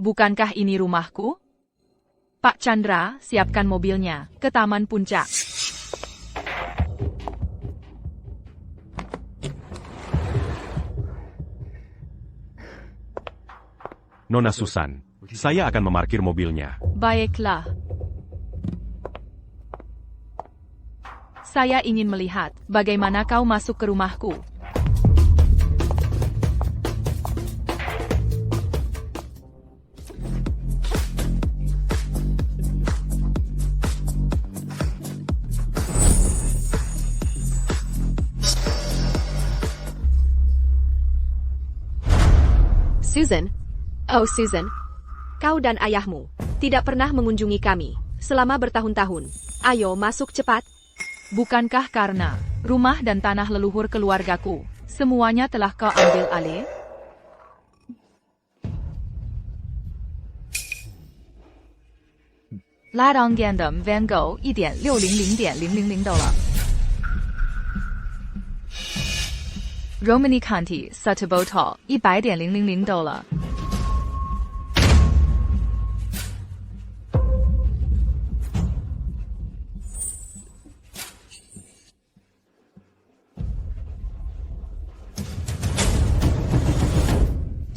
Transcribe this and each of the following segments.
Bukankah ini rumahku? Pak Chandra, siapkan mobilnya, ke Taman Puncak. Nona Susan, saya akan memarkir mobilnya. Baiklah. Saya ingin melihat bagaimana kau masuk ke rumahku. Susan? Oh Susan, kau dan ayahmu tidak pernah mengunjungi kami selama bertahun-tahun. Ayo masuk cepat. Bukankah karena rumah dan tanah leluhur keluargaku semuanya telah kau ambil alih?拉当 Gandam Van Gogh 1.600.000的了。Romani Conti Sutterbotal 100.000的了。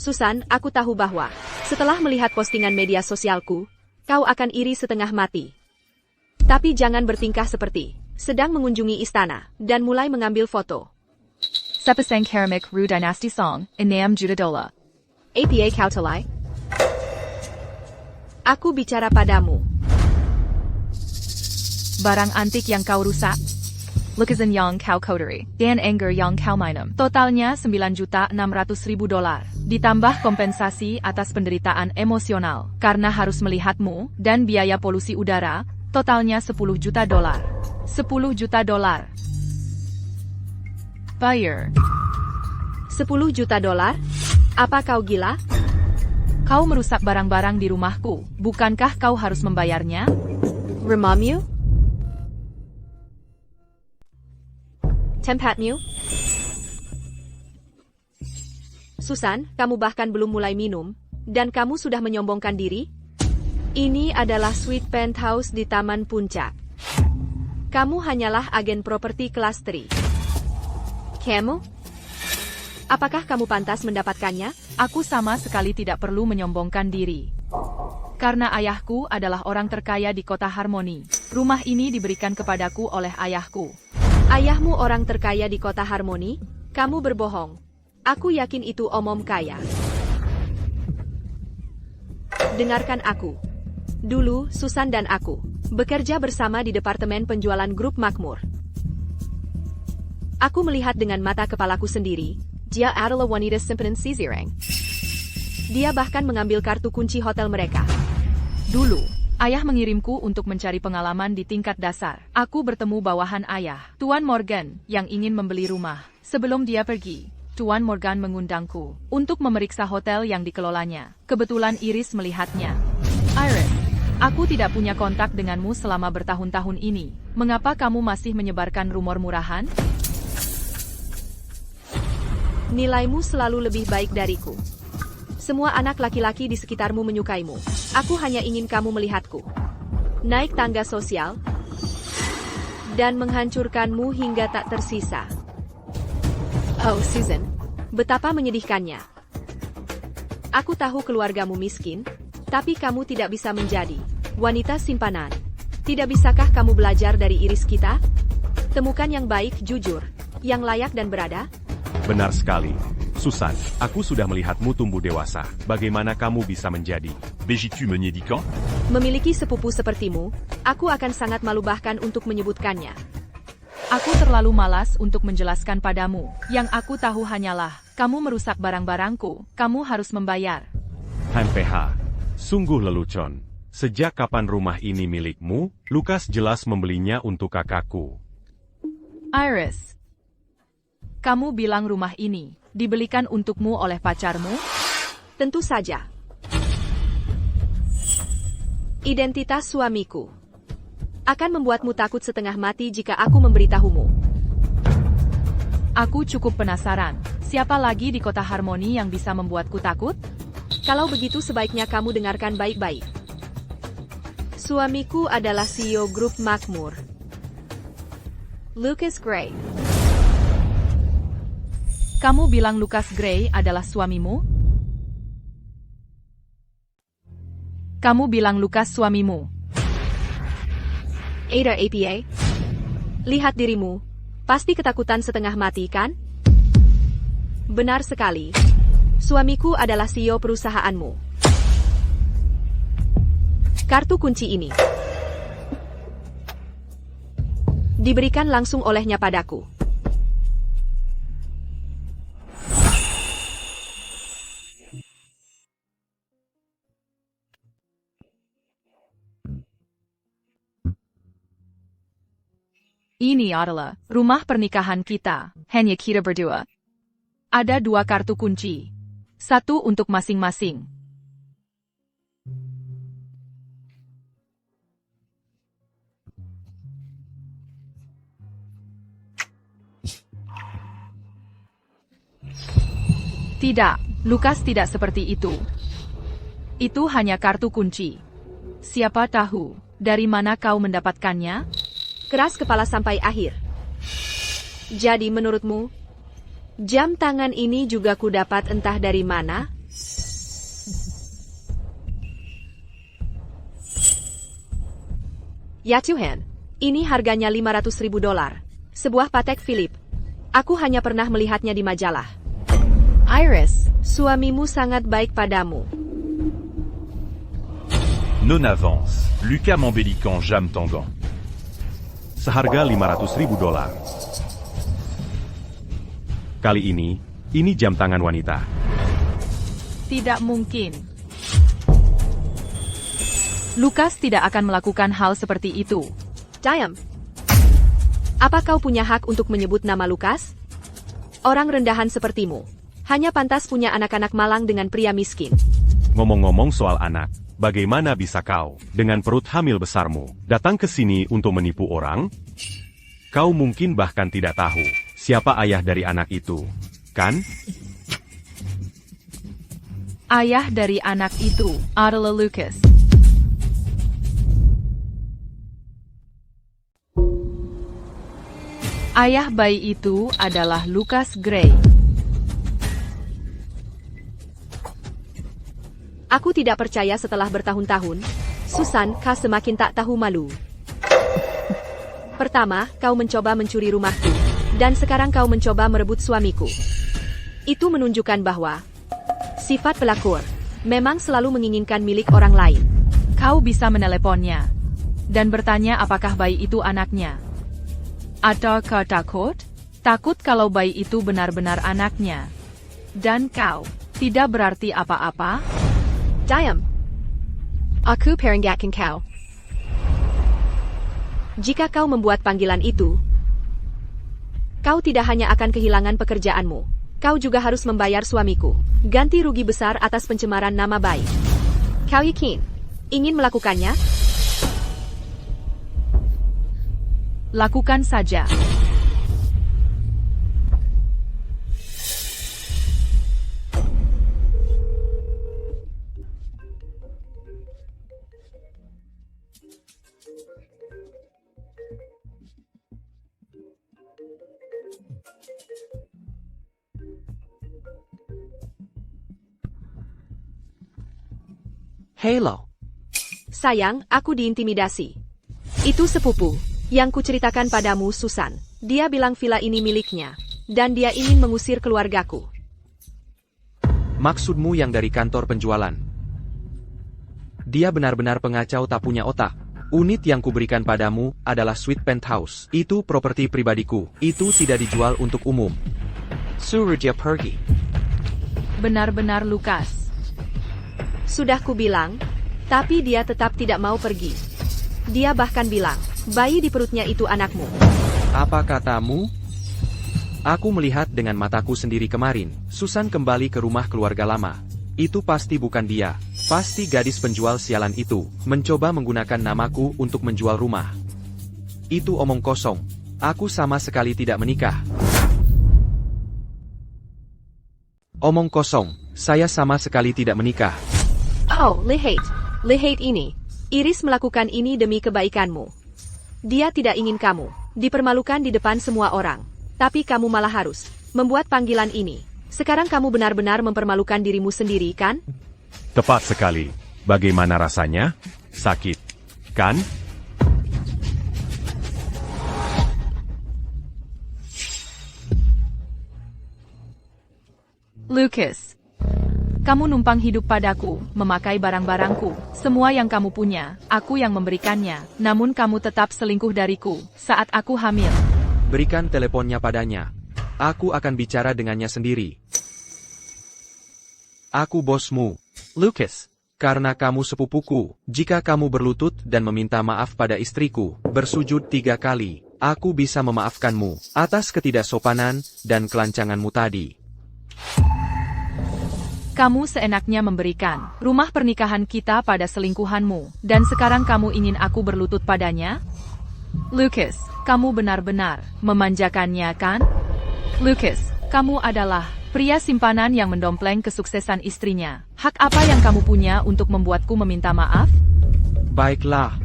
Susan, aku tahu bahwa setelah melihat postingan media sosialku, kau akan iri setengah mati. Tapi jangan bertingkah seperti sedang mengunjungi istana dan mulai mengambil foto. Sepasang Keramik Ru Dynasty Song, Inam Judadola. APA Kautalai. Aku bicara padamu. Barang antik yang kau rusak? Lukasan yang kau koderi, dan anger yang kau minum. Totalnya $9.600.000. Ditambah kompensasi atas penderitaan emosional, karena harus melihatmu, dan biaya polusi udara, totalnya $10 juta. $10 juta. Bayar. $10 juta? Apa kau gila? Kau merusak barang-barang di rumahku, bukankah kau harus membayarnya? Rumahmu? Tempatmu? Susan, kamu bahkan belum mulai minum, dan kamu sudah menyombongkan diri? Ini adalah suite penthouse di Taman Puncak. Kamu hanyalah agen properti kelas 3. Kamu? Apakah kamu pantas mendapatkannya? Aku sama sekali tidak perlu menyombongkan diri. Karena ayahku adalah orang terkaya di kota Harmoni. Rumah ini diberikan kepadaku oleh ayahku. Ayahmu orang terkaya di kota Harmoni? Kamu berbohong. Aku yakin itu omong kaya. Dengarkan aku. Dulu, Susan dan aku bekerja bersama di Departemen Penjualan Grup Makmur. Aku melihat dengan mata kepalaku sendiri, dia adalah wanita simpanan Sisireng. Dia bahkan mengambil kartu kunci hotel mereka. Dulu, ayah mengirimku untuk mencari pengalaman di tingkat dasar. Aku bertemu bawahan ayah, Tuan Morgan, yang ingin membeli rumah. Sebelum dia pergi, Tuan Morgan mengundangku untuk memeriksa hotel yang dikelolanya. Kebetulan Iris melihatnya. Iris, aku tidak punya kontak denganmu selama bertahun-tahun ini. Mengapa kamu masih menyebarkan rumor murahan? Nilaimu selalu lebih baik dariku. Semua anak laki-laki di sekitarmu menyukaimu. Aku hanya ingin kamu melihatku naik tangga sosial dan menghancurkanmu hingga tak tersisa. Oh, Susan, betapa menyedihkannya. Aku tahu keluargamu miskin, tapi kamu tidak bisa menjadi wanita simpanan. Tidak bisakah kamu belajar dari Iris kita? Temukan yang baik, jujur, yang layak dan berada. Benar sekali. Susan, aku sudah melihatmu tumbuh dewasa. Bagaimana kamu bisa menjadi Begitu menyedihkan? Memiliki sepupu sepertimu, aku akan sangat malu bahkan untuk menyebutkannya. Aku terlalu malas untuk menjelaskan padamu. Yang aku tahu hanyalah, kamu merusak barang-barangku, kamu harus membayar. HMPH, sungguh lelucon. Sejak kapan rumah ini milikmu? Lukas jelas membelinya untuk kakakku. Iris, kamu bilang rumah ini dibelikan untukmu oleh pacarmu? Tentu saja. Identitas suamiku akan membuatmu takut setengah mati jika aku memberitahumu. Aku cukup penasaran, siapa lagi di kota Harmoni yang bisa membuatku takut? Kalau begitu sebaiknya kamu dengarkan baik-baik. Suamiku adalah CEO grup makmur, Lucas Gray. Kamu bilang Lucas Gray adalah suamimu? Kamu bilang Lucas suamimu? Ada APA? Lihat dirimu. Pasti ketakutan setengah mati, kan? Benar sekali. Suamiku adalah CEO perusahaanmu. Kartu kunci ini diberikan langsung olehnya padaku. Ini adalah rumah pernikahan kita, hanya kita berdua. Ada 2 kartu kunci. 1 untuk masing-masing. Tidak, Lucas tidak seperti itu. Itu hanya kartu kunci. Siapa tahu, dari mana kau mendapatkannya? Keras kepala sampai akhir. Jadi menurutmu, jam tangan ini juga kudapat entah dari mana? Ya Tuhan, ini harganya $500.000. Sebuah Patek Philippe. Aku hanya pernah melihatnya di majalah. Iris, suamimu sangat baik padamu. Non avance. Lucas Mambélican Jam Tangan. Seharga $500.000. Kali ini jam tangan wanita. Tidak mungkin. Lucas tidak akan melakukan hal seperti itu. Diam. Apa kau punya hak untuk menyebut nama Lucas? Orang rendahan sepertimu hanya pantas punya anak-anak malang dengan pria miskin. Ngomong-ngomong soal anak, bagaimana bisa kau, dengan perut hamil besarmu, datang ke sini untuk menipu orang? Kau mungkin bahkan tidak tahu siapa ayah dari anak itu, kan? Ayah dari anak itu adalah Lucas. Ayah bayi itu adalah Lucas Gray. Aku tidak percaya setelah bertahun-tahun, Susan, kau semakin tak tahu malu. Pertama, kau mencoba mencuri rumahku, dan sekarang kau mencoba merebut suamiku. Itu menunjukkan bahwa sifat pelakor memang selalu menginginkan milik orang lain. Kau bisa meneleponnya dan bertanya apakah bayi itu anaknya. Atau kau takut? Takut kalau bayi itu benar-benar anaknya. Dan kau tidak berarti apa-apa? Diam. Aku peringatkan kau. Jika kau membuat panggilan itu, kau tidak hanya akan kehilangan pekerjaanmu, kau juga harus membayar suamiku ganti rugi besar atas pencemaran nama baik. Kau yakin ingin melakukannya? Lakukan saja. Halo. Sayang, aku diintimidasi. Itu sepupu yang kuceritakan padamu, Susan. Dia bilang villa ini miliknya, dan dia ingin mengusir keluargaku. Maksudmu yang dari kantor penjualan? Dia benar-benar pengacau tak punya otak. Unit yang kuberikan padamu adalah suite penthouse. Itu properti pribadiku. Itu tidak dijual untuk umum. Suruh dia pergi. Benar-benar Lucas. Sudah kubilang, tapi dia tetap tidak mau pergi. Dia bahkan bilang, bayi di perutnya itu anakmu. Apa katamu? Aku melihat dengan mataku sendiri kemarin, Susan kembali ke rumah keluarga lama. Itu pasti bukan dia. Pasti gadis penjual sialan itu, mencoba menggunakan namaku untuk menjual rumah. Itu omong kosong. Aku sama sekali tidak menikah. Omong kosong. Saya sama sekali tidak menikah. Oh, lihat. Lihat ini. Iris melakukan ini demi kebaikanmu. Dia tidak ingin kamu dipermalukan di depan semua orang. Tapi kamu malah harus membuat panggilan ini. Sekarang kamu benar-benar mempermalukan dirimu sendiri, kan? Tepat sekali. Bagaimana rasanya? Sakit, kan? Lucas. Kamu numpang hidup padaku, memakai barang-barangku. Semua yang kamu punya, aku yang memberikannya. Namun kamu tetap selingkuh dariku saat aku hamil. Berikan teleponnya padanya. Aku akan bicara dengannya sendiri. Aku bosmu, Lucas. Karena kamu sepupuku, jika kamu berlutut dan meminta maaf pada istriku, bersujud 3 kali, aku bisa memaafkanmu atas ketidaksopanan dan kelancanganmu tadi. Kamu seenaknya memberikan rumah pernikahan kita pada selingkuhanmu, dan sekarang kamu ingin aku berlutut padanya? Lucas, kamu benar-benar memanjakannya, kan? Lucas, kamu adalah pria simpanan yang mendompleng kesuksesan istrinya. Hak apa yang kamu punya untuk membuatku meminta maaf? Baiklah.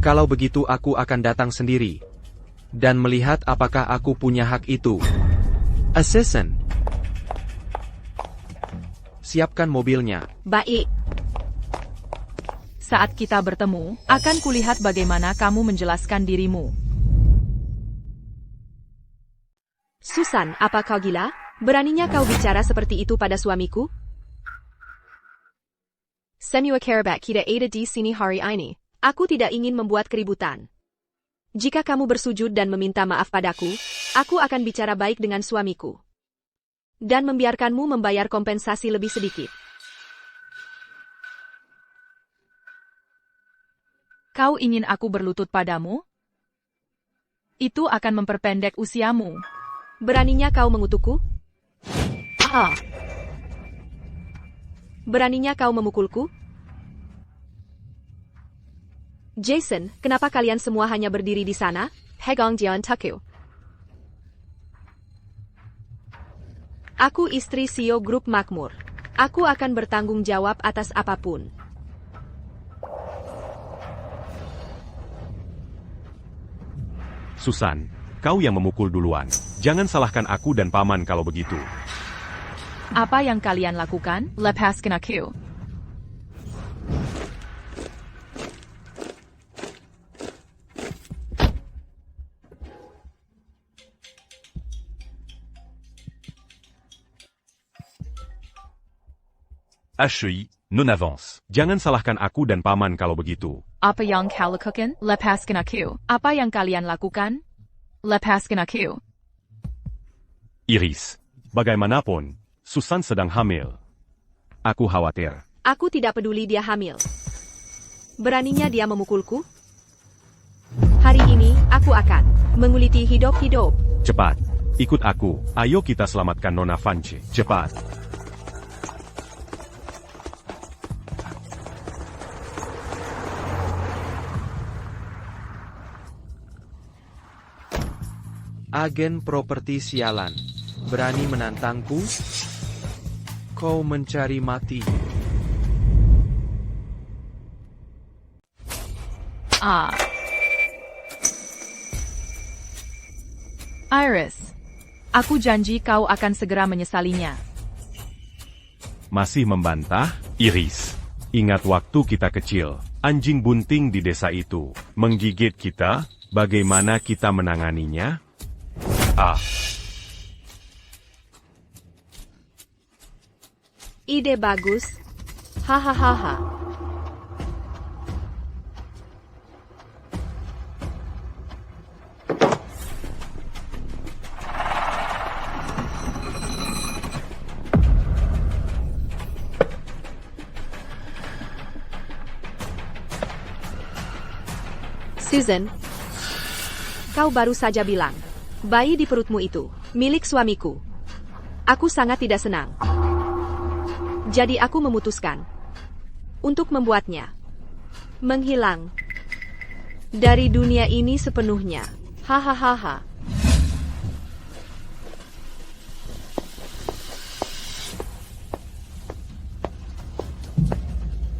Kalau begitu aku akan datang sendiri. Dan melihat apakah aku punya hak itu. Assassin. Siapkan mobilnya. Baik. Saat kita bertemu, akan kulihat bagaimana kamu menjelaskan dirimu. Susan, apa kau gila? Beraninya kau bicara seperti itu pada suamiku? Semua kerabat kita ada di sini hari ini. Aku tidak ingin membuat keributan. Jika kamu bersujud dan meminta maaf padaku, aku akan bicara baik dengan suamiku. Dan membiarkanmu membayar kompensasi lebih sedikit. Kau ingin aku berlutut padamu? Itu akan memperpendek usiamu. Beraninya kau mengutukku? Ah, Beraninya kau memukulku? Jason, kenapa kalian semua hanya berdiri di sana? Hegong Jian Taku. Aku istri CEO Grup Makmur. Aku akan bertanggung jawab atas apapun. Susan, kau yang memukul duluan. Jangan salahkan aku dan paman kalau begitu. apa yang kalian lakukan? Lepaskan aku. HEI, non avance. Jangan salahkan aku dan paman kalau begitu. Apa yang kau lakukan? Lepaskan aku. Apa yang kalian lakukan? Lepaskan aku. Iris, bagaimanapun, Susan sedang hamil. Aku khawatir. Aku tidak peduli dia hamil. Beraninya dia memukulku? Hari ini, aku akan menguliti hidup-hidup. Cepat, ikut aku. Ayo kita selamatkan Nona Vance. Cepat. Agen properti sialan. Berani menantangku? Kau mencari mati. Ah. Iris. Aku janji kau akan segera menyesalinya. Masih membantah? Iris. Ingat waktu kita kecil, anjing bunting di desa itu menggigit kita, bagaimana kita menanganinya? Ah. Ide bagus. Hahaha. Susan, kau baru saja bilang, bayi di perutmu itu milik suamiku. Aku sangat tidak senang. Jadi aku memutuskan untuk membuatnya menghilang dari dunia ini sepenuhnya. Hahaha.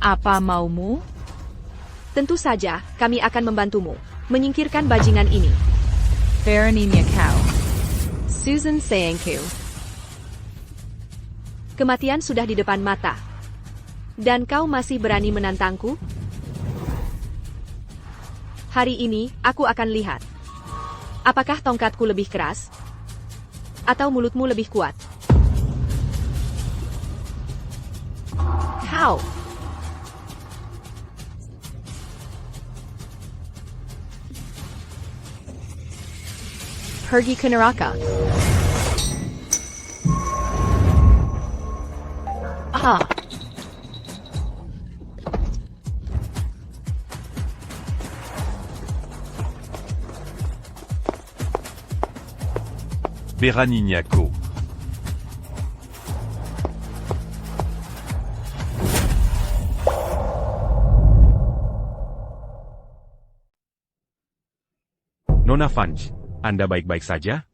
Apa maumu? Tentu saja, kami akan membantumu menyingkirkan bajingan ini. Beraninya kau. Susan sayangku. Kematian sudah di depan mata. Dan kau masih berani menantangku? Hari ini, aku akan lihat. Apakah tongkatku lebih keras? Atau mulutmu lebih kuat? Kau! Pergi ke neraka. Ah! Beranignako. Nona Vange, Anda baik-baik saja?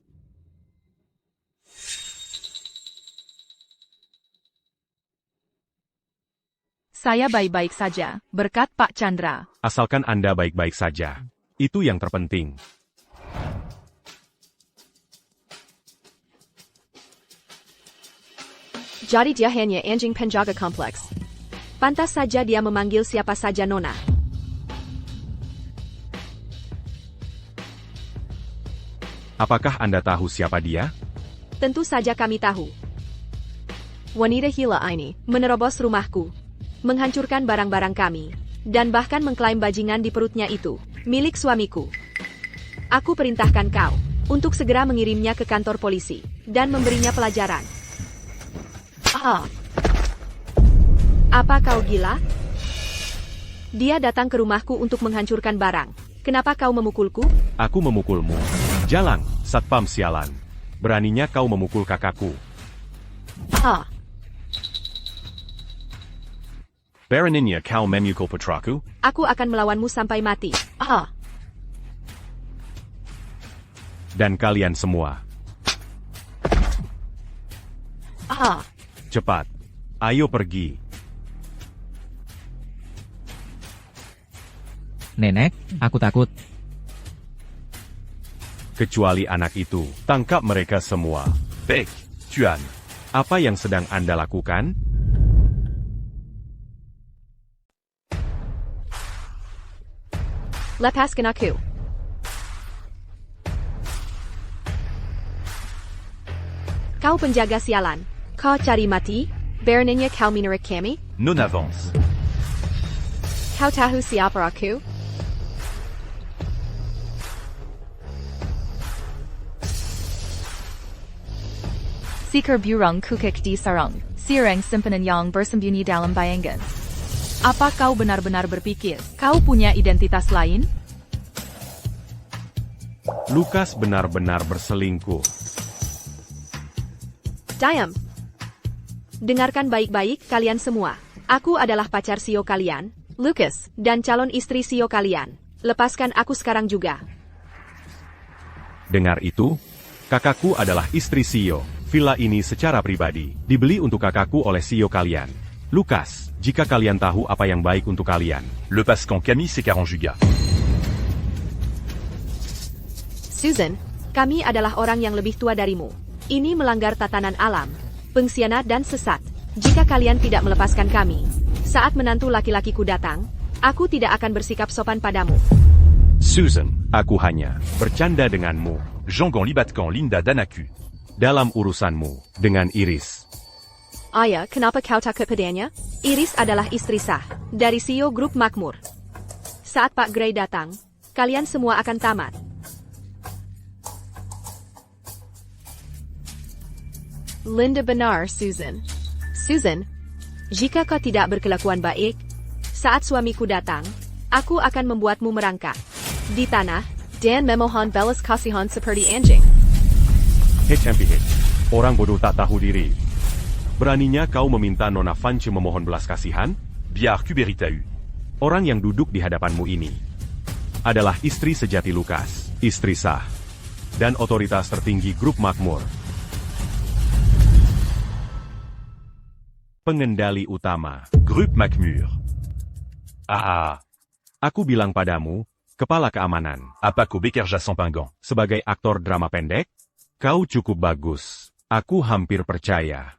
Saya baik-baik saja, berkat Pak Chandra. Asalkan Anda baik-baik saja. Itu yang terpenting. Jadi dia hanya anjing penjaga kompleks. Pantas saja dia memanggil siapa saja Nona. Apakah Anda tahu siapa dia? Tentu saja kami tahu. Wanita gila ini menerobos rumahku, menghancurkan barang-barang kami, dan bahkan mengklaim bajingan di perutnya itu, milik suamiku. Aku perintahkan kau untuk segera mengirimnya ke kantor polisi, dan memberinya pelajaran. Ah! Apa kau gila? Dia datang ke rumahku untuk menghancurkan barang. Kenapa kau memukulku? Aku memukulmu. Jalan, satpam sialan. Beraninya kau memukul kakakku. Ah! Beraninya kau memukul putraku? Aku akan melawanmu sampai mati. Ah! Dan kalian semua. Ah! Cepat. Ayo pergi. Nenek, aku takut. Kecuali anak itu. Tangkap mereka semua. Beck, Tuan. Apa yang sedang Anda lakukan? Lepaskan aku. Kau penjaga sialan. Kau cari mati? Beraninya kau menarik kami? Non avance. Kau tahu siapa aku? Seeker burung kukik di sarang, sirang simpanan yang bersembunyi dalam bayangan. Apa kau benar-benar berpikir kau punya identitas lain? Lukas benar-benar berselingkuh. Diam. Dengarkan baik-baik kalian semua. Aku adalah pacar CEO kalian, Lucas, dan calon istri CEO kalian. Lepaskan aku sekarang juga. Dengar itu? Kakakku adalah istri CEO. Villa ini secara pribadi dibeli untuk kakakku oleh CEO kalian. Lucas, jika kalian tahu apa yang baik untuk kalian. Le Pascan Camille c'est 40 gigas. Susan, kami adalah orang yang lebih tua darimu. Ini melanggar tatanan alam, pengkhianat dan sesat. Jika kalian tidak melepaskan kami, saat menantu laki-lakiku datang, aku tidak akan bersikap sopan padamu. Susan, aku hanya bercanda denganmu. Jean-Gon Libatcan Linda Danaku. Dalam urusanmu dengan Iris. Ayah, kenapa kau takut padanya? Iris adalah istri sah dari CEO Grup Makmur. Saat Pak Gray datang, kalian semua akan tamat. Linda benar, Susan. Susan, jika kau tidak berkelakuan baik, saat suamiku datang, aku akan membuatmu merangkak di tanah dan memohon belas kasihan seperti anjing. HMPH. Orang bodoh tak tahu diri. Beraninya kau meminta Nona Vange memohon belas kasihan? Biar Kuberitau. Orang yang duduk di hadapanmu ini adalah istri sejati Lucas, istri sah, dan otoritas tertinggi Grup Makmur. Pengendali utama. Grup Macmur. Ah, Aku bilang padamu, kepala keamanan. apa kau bekerja sans pinggan? Sebagai aktor drama pendek, kau cukup bagus. Aku hampir percaya.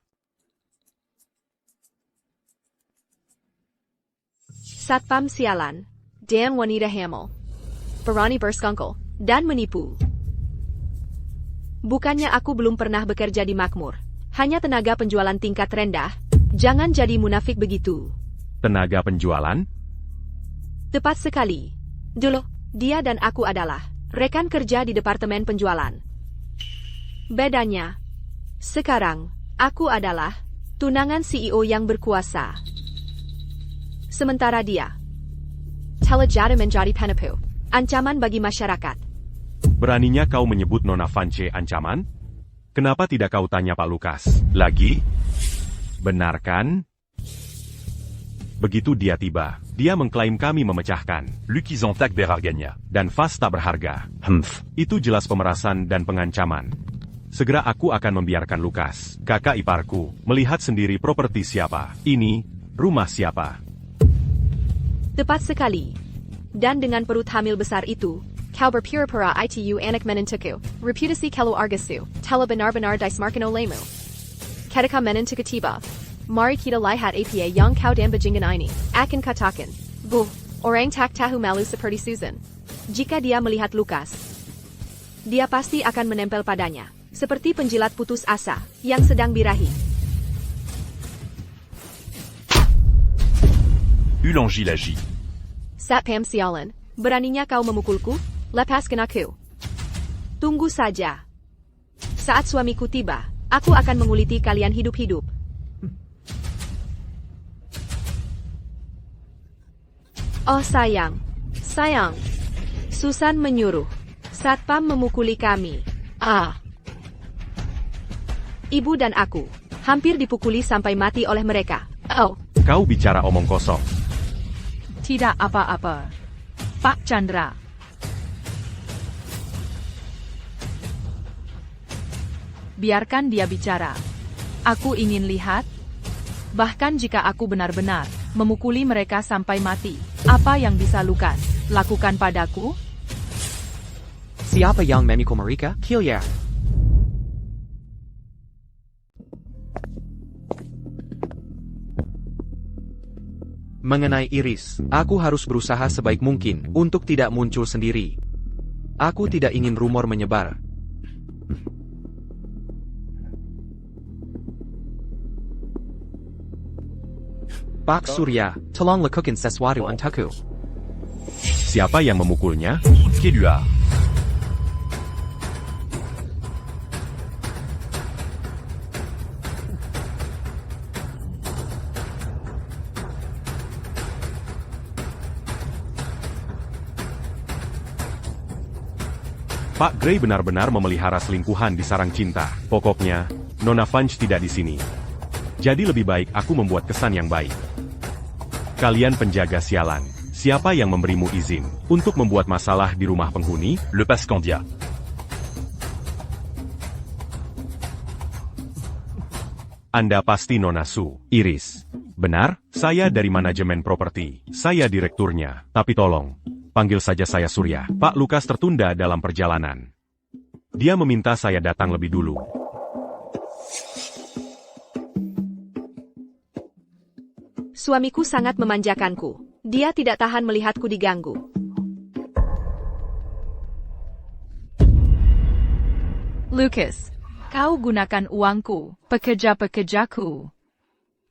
Satpam sialan, Dan Wanita Hamill, berani berskongkol, dan menipu. Bukannya aku belum pernah bekerja di Makmur. Hanya tenaga penjualan tingkat rendah. Jangan jadi munafik begitu. Tenaga penjualan? Tepat sekali. Dulu, dia dan aku adalah rekan kerja di departemen penjualan. Bedanya, sekarang, aku adalah tunangan CEO yang berkuasa. Sementara dia telah jadi menjadi penipu, ancaman bagi masyarakat. Beraninya kau menyebut Nona Vance ancaman? Kenapa tidak kau tanya Pak Lukas? Lagi? Benar kan? Begitu dia tiba, dia mengklaim kami memecahkan, Lucky Zontak berharganya. dan Vas tak berharga. Humph. Itu jelas pemerasan dan pengancaman. Segera aku akan membiarkan Lukas, kakak iparku, melihat sendiri properti siapa. Ini, rumah siapa. Tepat sekali. Dan dengan perut hamil besar itu, kau berpura-pura itu anak menentuku, reputasi kalau argasu, telah benar-benar dismarkan olehmu. Ketika menentuku tiba, mari kita lihat apa yang kau dan bajingan ini akan katakan. Orang tak tahu malu seperti Susan. Jika dia melihat Lukas, dia pasti akan menempel padanya, seperti penjilat putus asa yang sedang birahi. Ulangi lagi. Satpam sialan, beraninya kau memukulku? Lepaskan aku. Tunggu saja. Saat suamiku tiba, aku akan menguliti kalian hidup-hidup. Oh sayang, sayang. Susan menyuruh Satpam memukuli kami. Ibu dan aku hampir dipukuli sampai mati oleh mereka. Oh, Kau bicara omong kosong. Tidak apa-apa. Pak Chandra. Biarkan dia bicara. Aku ingin lihat. Bahkan jika aku benar-benar memukuli mereka sampai mati, apa yang bisa Lukas lakukan padaku? Siapa yang memikul mereka? Kilya. Mengenai Iris, aku harus berusaha sebaik mungkin untuk tidak muncul sendiri. Aku tidak ingin rumor menyebar. Pak Surya, tolong lakukan sesuatu untukku. Siapa yang memukulnya? Qui lui a? Pak Gray benar-benar memelihara selingkuhan di sarang cinta. Pokoknya, Nona Vance tidak di sini. Jadi lebih baik aku membuat kesan yang baik. Kalian penjaga sialan, siapa yang memberimu izin untuk membuat masalah di rumah penghuni? Le Pascandia. Anda pasti Nona Su, Iris. Benar, saya dari manajemen properti. Saya direkturnya, tapi tolong, panggil saja saya Surya. Pak Lukas tertunda dalam perjalanan. Dia meminta saya datang lebih dulu. suamiku sangat memanjakanku. Dia tidak tahan melihatku diganggu. Lucas, kau gunakan uangku, pekerja-pekerjaku,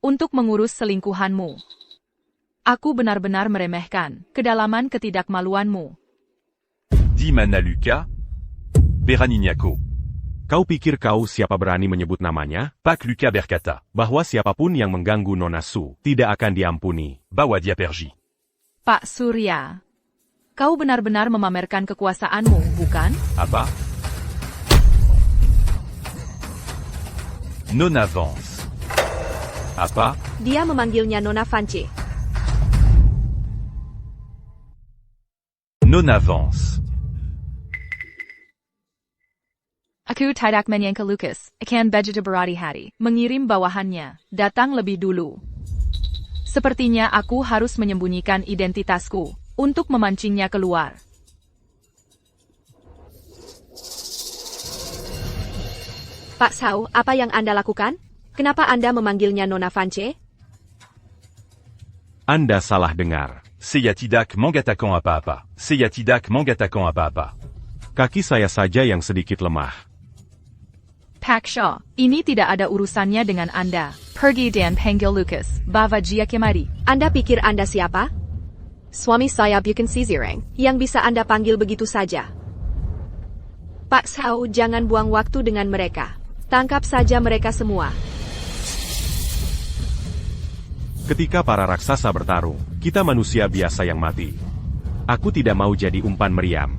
untuk mengurus selingkuhanmu. Aku benar-benar meremehkan kedalaman ketidakmaluanmu. Di mana Luca? Beranignako. Kau pikir kau siapa berani menyebut namanya? Pak Luca berkata, Bahwa siapapun yang mengganggu Nona Su tidak akan diampuni. Bawa dia pergi. Pak Surya, kau benar-benar memamerkan kekuasaanmu, bukan? Apa? Non avance. Apa? Dia memanggilnya Nona Vance. Non avance. Aku tidak menyangka Lucas akan begitu berhati-hati mengirim bawahannya datang lebih dulu. Sepertinya aku harus menyembunyikan identitasku untuk memancingnya keluar. Pak Sao, apa yang Anda lakukan? Kenapa Anda memanggilnya Nona Vance? Anda salah dengar. Seyatidak Mangatakan apa-apa. Seyatidak Mangatakan apa-apa. Kaki saya saja yang sedikit lemah. Pak Shaw, ini tidak ada urusannya dengan Anda. Pergi dan panggil Lucas, Bava Jia Kemari. Anda pikir Anda siapa? Suami saya bukan Sisireng, yang bisa Anda panggil begitu saja. Pak Sao, jangan buang waktu dengan mereka. Tangkap saja mereka semua. Ketika para raksasa bertarung, kita manusia biasa yang mati. Aku tidak mau jadi umpan meriam.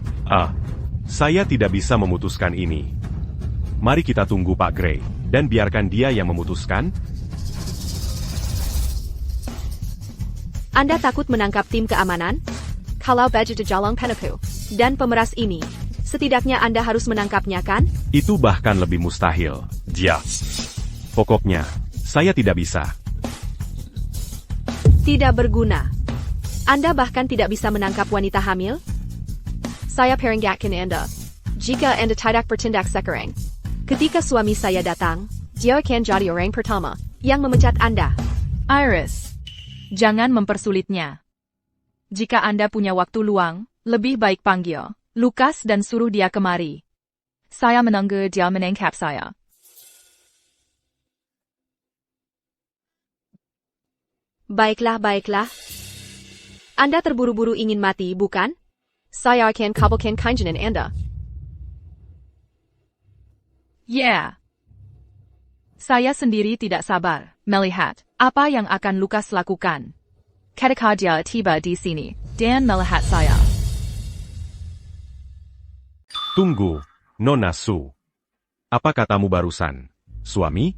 Saya tidak bisa memutuskan ini. Mari kita tunggu Pak Gray, dan biarkan dia yang memutuskan. Anda takut menangkap tim keamanan? Kalau baju Jalong Penaku dan pemeras ini, setidaknya Anda harus menangkapnya kan? Itu bahkan lebih mustahil. Dia. Pokoknya, saya tidak bisa. Tidak berguna. Anda bahkan tidak bisa menangkap wanita hamil? Saya peringatkan Anda. Jika Anda tidak bertindak sekarang, ketika suami saya datang, dia akan jadi orang pertama yang memecat Anda. Iris, jangan mempersulitnya. Jika Anda punya waktu luang, lebih baik panggil Lucas dan suruh dia kemari. Saya menunggu dia menangkap saya. Baiklah. Anda terburu-buru ingin mati, bukan? Saya akan kabulkan keinginan Anda. Yeah. Saya sendiri tidak sabar melihat apa yang akan Lucas lakukan. Ketika dia tiba di sini dan melihat saya. Tunggu, Nona Su. Apa katamu barusan? Suami?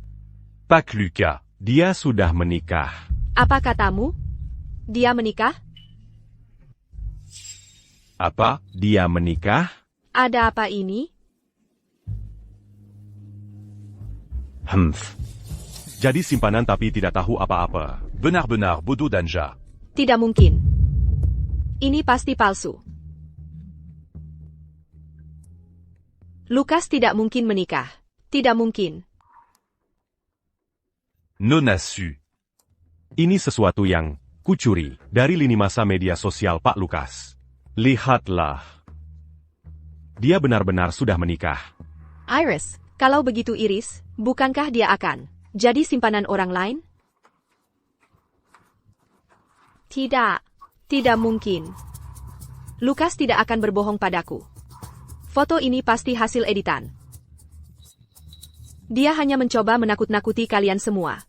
Pak Lucas. Dia sudah menikah. Apa katamu? Dia menikah? Apa? Dia menikah? Ada apa ini? Jadi simpanan tapi tidak tahu apa-apa. Benar-benar bodoh danja. Tidak mungkin. Ini pasti palsu. Lucas tidak mungkin menikah. Tidak mungkin. Nona Su. Ini sesuatu yang kucuri dari lini masa media sosial Pak Lucas. Lihatlah. Dia benar-benar sudah menikah. Iris, kalau begitu Iris, bukankah dia akan jadi simpanan orang lain? Tidak mungkin. Lucas tidak akan berbohong padaku. Foto ini pasti hasil editan. Dia hanya mencoba menakut-nakuti kalian semua.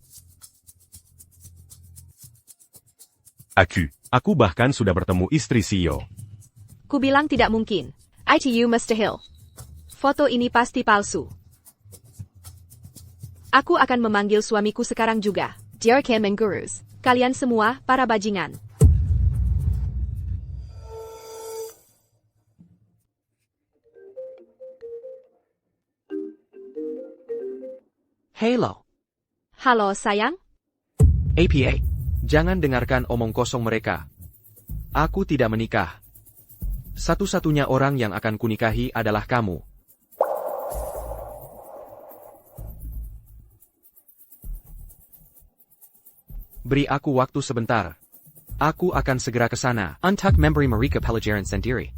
Aku bahkan sudah bertemu istri CEO. Ku bilang tidak mungkin. ITU mustahil. Foto ini pasti palsu. Aku akan memanggil suamiku sekarang juga. Dia akan menggurus kalian semua, para bajingan. Halo sayang. APA. Jangan dengarkan omong kosong mereka. Aku tidak menikah. Satu-satunya orang yang akan kunikahi adalah kamu. Beri aku waktu sebentar. Aku akan segera ke sana. Untuk memberi mereka pelajaran sendiri.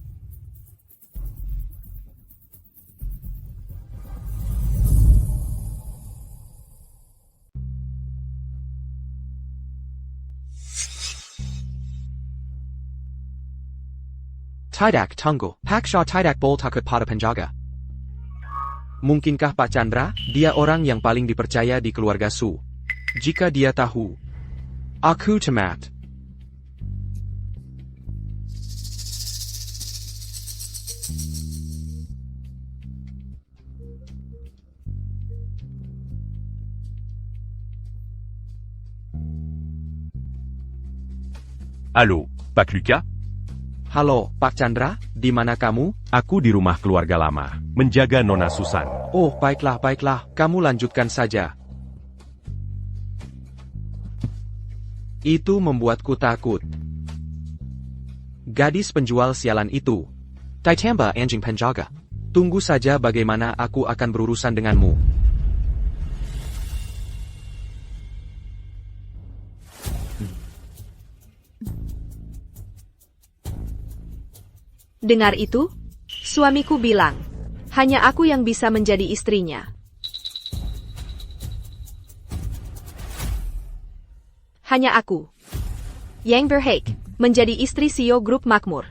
Tidak tunggu. Pak Shaw tidak boleh takut pada penjaga. Mungkinkah Pak Chandra? Dia orang yang paling dipercaya di keluarga Su. Jika dia tahu, aku cemat. Halo, Pak Lucas? Halo, Pak Chandra, di mana kamu? Aku di rumah keluarga lama, menjaga Nona Susan. Oh, baiklah, kamu lanjutkan saja. Itu membuatku takut. Gadis penjual sialan itu. Ditambah anjing penjaga. Tunggu saja bagaimana aku akan berurusan denganmu. Dengar itu? Suamiku bilang, hanya aku yang bisa menjadi istrinya. Hanya aku, yang berhak menjadi istri CEO Grup Makmur.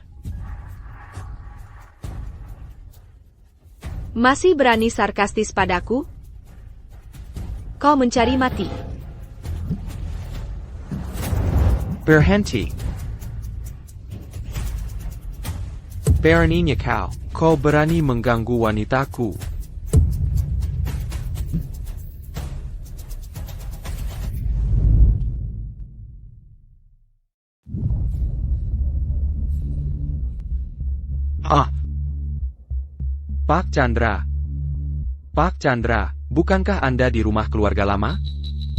Masih berani sarkastis padaku? Kau mencari mati. Berhenti. Beraninya kau berani mengganggu wanitaku. Pak Chandra. Pak Chandra, bukankah Anda di rumah keluarga lama?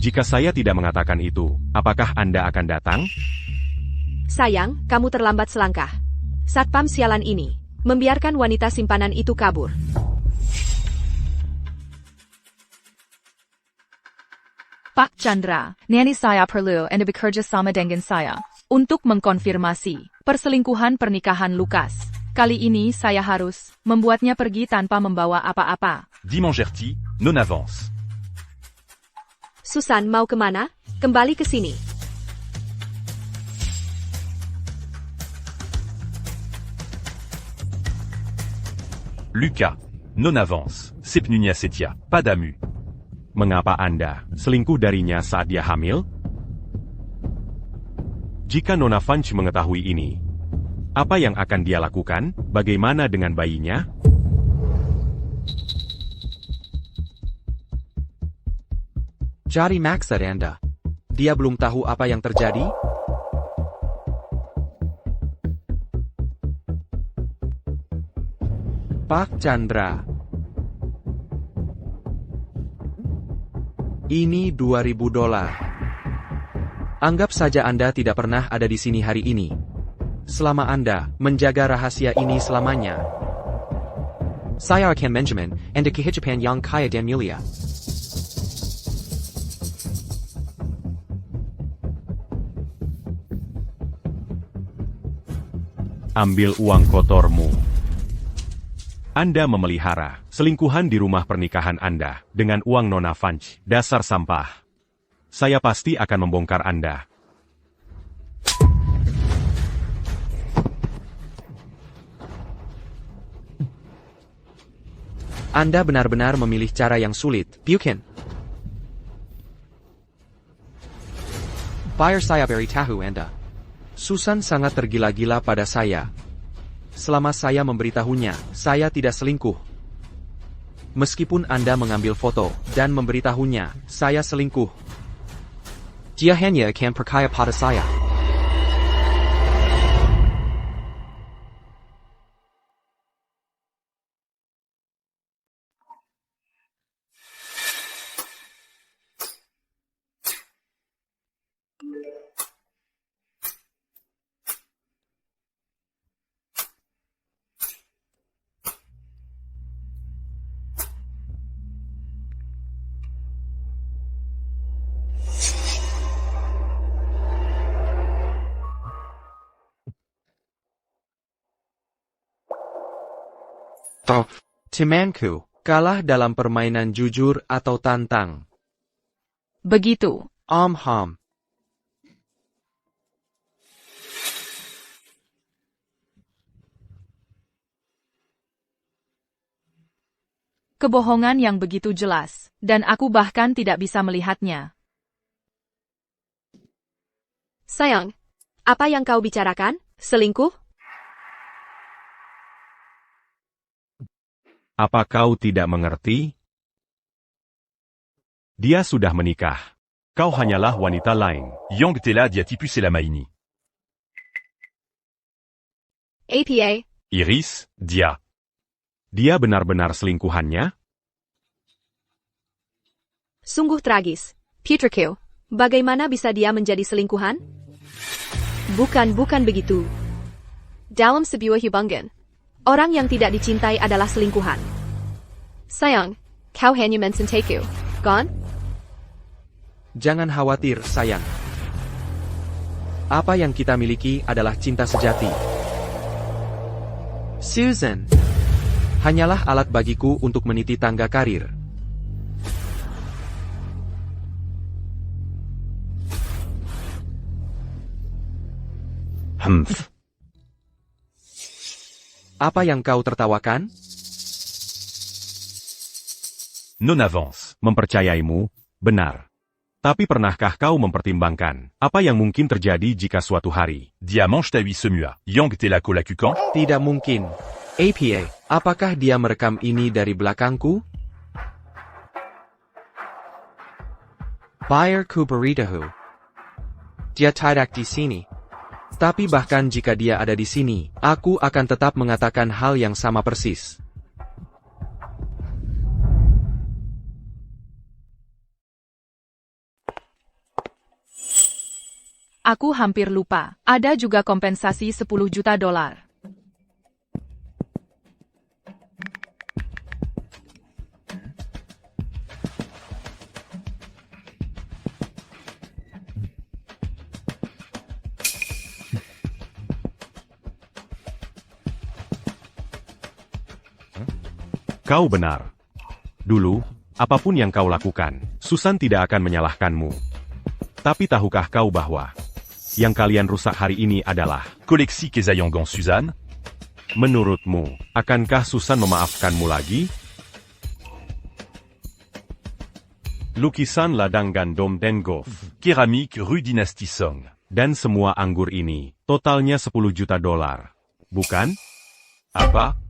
Jika saya tidak mengatakan itu, apakah Anda akan datang? Sayang, kamu terlambat selangkah. Satpam sialan ini membiarkan wanita simpanan itu kabur. Pak Chandra, Nani saya perlu Anda bekerja sama dengan saya untuk mengkonfirmasi perselingkuhan pernikahan Lukas. Kali ini saya harus membuatnya pergi tanpa membawa apa-apa. Dimangerti, non avance. Susan mau kemana? Kembali ke sini. Lucas, non avance. Sepnunia setia, pas d'amu. Mengapa Anda selingkuh darinya saat dia hamil? Jika Nona Vanch mengetahui ini, apa yang akan dia lakukan? Bagaimana dengan bayinya? Cari maksud Anda. Dia belum tahu apa yang terjadi? Pak Chandra. Ini $2.000. Anggap saja Anda tidak pernah ada di sini hari ini. Selama Anda menjaga rahasia ini selamanya. Saya akan Benjamin, Anda kehidupan yang kaya dan mulia. Ambil uang kotormu. Anda memelihara selingkuhan di rumah pernikahan Anda dengan uang Nona Vanch, dasar sampah. Saya pasti akan membongkar Anda. Anda benar-benar memilih cara yang sulit, Buchan. Biar saya beritahu Anda. Susan sangat tergila-gila pada saya. Selama saya memberitahunya, saya tidak selingkuh. Meskipun Anda mengambil foto dan memberitahunya, saya selingkuh. Dia hanya akan percaya pada saya. Temanku, kalah dalam permainan jujur atau tantang. Begitu. Ham. Kebohongan yang begitu jelas, dan aku bahkan tidak bisa melihatnya. Sayang, apa yang kau bicarakan? Selingkuh? Apa kau tidak mengerti? Dia sudah menikah. Kau hanyalah wanita lain. Yang tela dia tipus la maini. APA? Iris, dia. Dia benar-benar selingkuhannya? Sungguh tragis. Putriku, Bagaimana bisa dia menjadi selingkuhan? Bukan begitu. Dalam sebuah hubungan, orang yang tidak dicintai adalah selingkuhan. Sayang, kau hanya mencintaiku, kan? Jangan khawatir, sayang. Apa yang kita miliki adalah cinta sejati. Susan, hanyalah alat bagiku untuk meniti tangga karir. Humph. Apa yang kau tertawakan? Non avance. Mempercayaimu, benar. Tapi pernahkah kau mempertimbangkan apa yang mungkin terjadi jika suatu hari Dia mange ta semua. Yang telako lakukan? Tidak mungkin. APA, apakah dia merekam ini dari belakangku? Bayarku beritahu. Dia tidak di sini. Tapi bahkan jika dia ada di sini, aku akan tetap mengatakan hal yang sama persis. Aku hampir lupa. Ada juga kompensasi 10 juta dolar. kau benar. Dulu, apapun yang kau lakukan, Susan tidak akan menyalahkanmu. Tapi tahukah kau bahwa yang kalian rusak hari ini adalah, Koleksi Kezayongan Suzanne? menurutmu, akankah Susan memaafkanmu lagi? Lukisan ladang gandum Dengov, Kéramik rue Dynasty Song. dan semua anggur ini, totalnya 10 juta dolar. Bukan? Apa?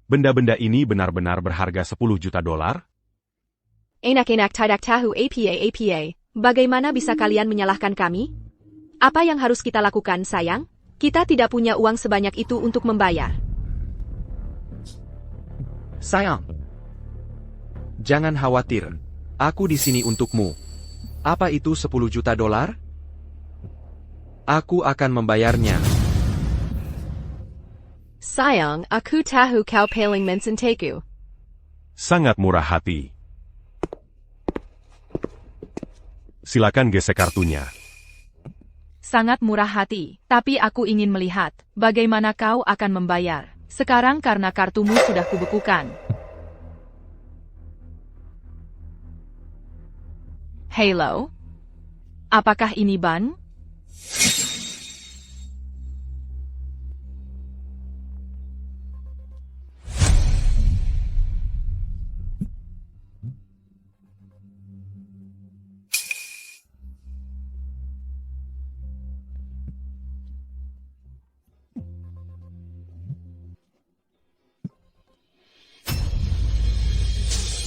Benda-benda ini benar-benar berharga 10 juta dolar? Enak-enak tidak tahu APA. Bagaimana bisa kalian menyalahkan kami? Apa yang harus kita lakukan, sayang? Kita tidak punya uang sebanyak itu untuk membayar. Sayang. Jangan khawatir. Aku di sini untukmu. Apa itu 10 juta dolar? Aku akan membayarnya. Sayang, aku tahu kau paling mencintaiku. Sangat murah hati. Silakan gesek kartunya. Sangat murah hati, tapi aku ingin melihat bagaimana kau akan membayar. Sekarang karena kartumu sudah kubekukan. Halo? Apakah ini ban?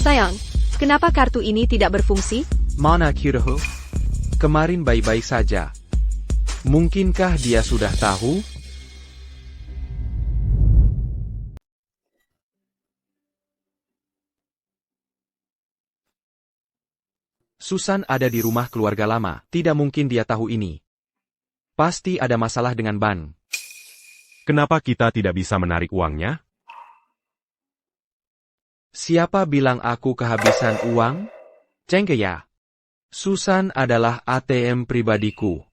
Sayang, kenapa kartu ini tidak berfungsi? Mana Kiraho? Kemarin baik-baik saja. Mungkinkah dia sudah tahu? Susan ada di rumah keluarga lama. Tidak mungkin dia tahu ini. Pasti ada masalah dengan ban. Kenapa kita tidak bisa menarik uangnya? Siapa bilang aku kehabisan uang? Cengke ya. Susan adalah ATM pribadiku.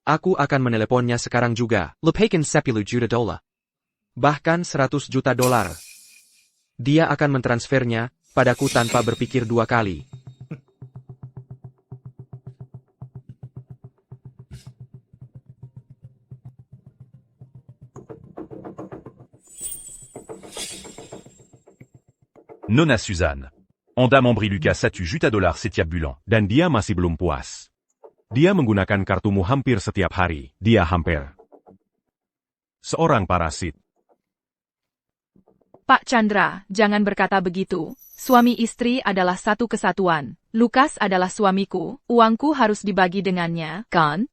Aku akan meneleponnya sekarang juga. Lepaskan 10 juta dolar. Bahkan 100 juta dolar. Dia akan mentransfernya padaku tanpa berpikir dua kali. Nona Suzanne. Anda memberi Lucas 1 juta dolar setiap bulan. Dan dia masih belum puas. Dia menggunakan kartumu hampir setiap hari. Dia hampir seorang parasit. Pak Chandra, jangan berkata begitu. Suami istri adalah satu kesatuan. Lukas adalah suamiku. Uangku harus dibagi dengannya, kan?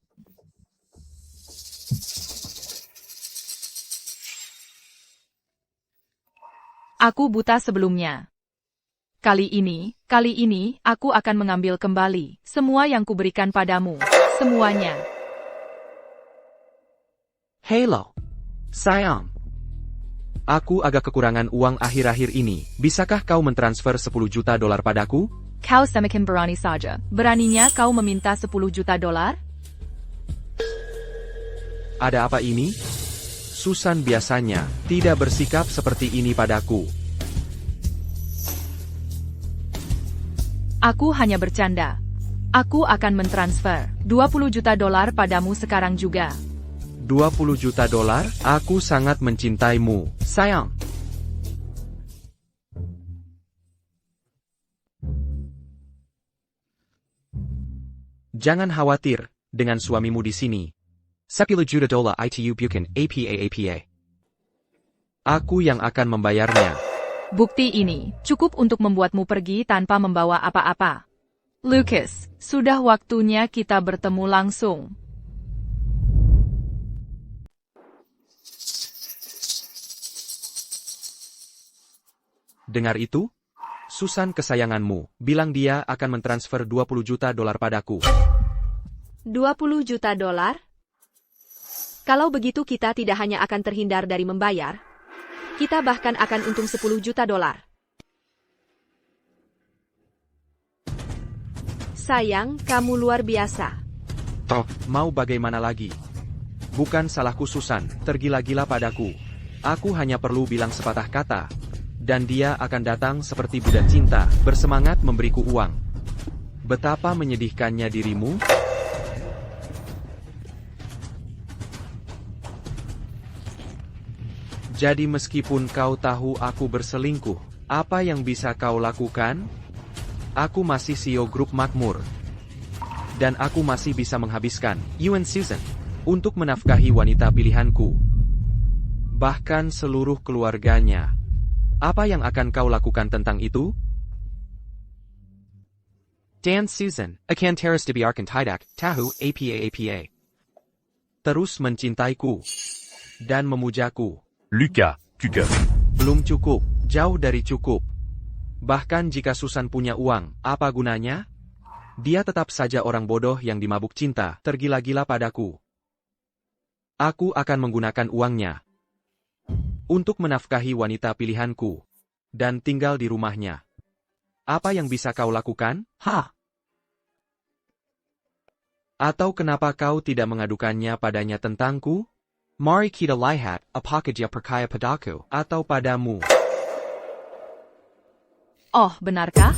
Aku buta sebelumnya. Kali ini, aku akan mengambil kembali semua yang kuberikan padamu. Semuanya. Halo. Sayang. Aku agak kekurangan uang akhir-akhir ini. Bisakah kau mentransfer 10 juta dolar padaku? Kau semakin berani saja. Beraninya kau meminta 10 juta dolar? Ada apa ini? Susan biasanya tidak bersikap seperti ini padaku. Aku hanya bercanda. Aku akan mentransfer 20 juta dolar padamu sekarang juga. 20 juta dolar? Aku sangat mencintaimu, sayang. Jangan khawatir dengan suamimu di sini. 10 juta dolar itu bukan apa-apa. Aku yang akan membayarnya. Bukti ini cukup untuk membuatmu pergi tanpa membawa apa-apa. Lucas, sudah waktunya kita bertemu langsung. Dengar itu? Susan kesayanganmu, bilang dia akan mentransfer 20 juta dolar padaku. 20 juta dolar? Kalau begitu kita tidak hanya akan terhindar dari membayar, kita bahkan akan untung 10 juta dolar. Sayang, kamu luar biasa. Toh, mau bagaimana lagi? Bukan salahku Susan, tergila-gila padaku. Aku hanya perlu bilang sepatah kata, dan dia akan datang seperti budak cinta, bersemangat memberiku uang. Betapa menyedihkannya dirimu? Jadi meskipun kau tahu aku berselingkuh, apa yang bisa kau lakukan? Aku masih CEO grup makmur. Dan aku masih bisa menghabiskan UN Susan untuk menafkahi wanita pilihanku. Bahkan seluruh keluarganya. Apa yang akan kau lakukan tentang itu? Dan Susan, akan terus dibiarkan tidak, tahu apa-apa. Terus mencintaiku. Dan memujaku. Lucas, Kuke. Belum cukup, jauh dari cukup. Bahkan jika Susan punya uang, apa gunanya? Dia tetap saja orang bodoh yang dimabuk cinta, tergila-gila padaku. Aku akan menggunakan uangnya untuk menafkahi wanita pilihanku dan tinggal di rumahnya. Apa yang bisa kau lakukan? Atau kenapa kau tidak mengadukannya padanya tentangku? Mari kita lihat apakah dia percaya padaku atau padamu. Oh, benarkah?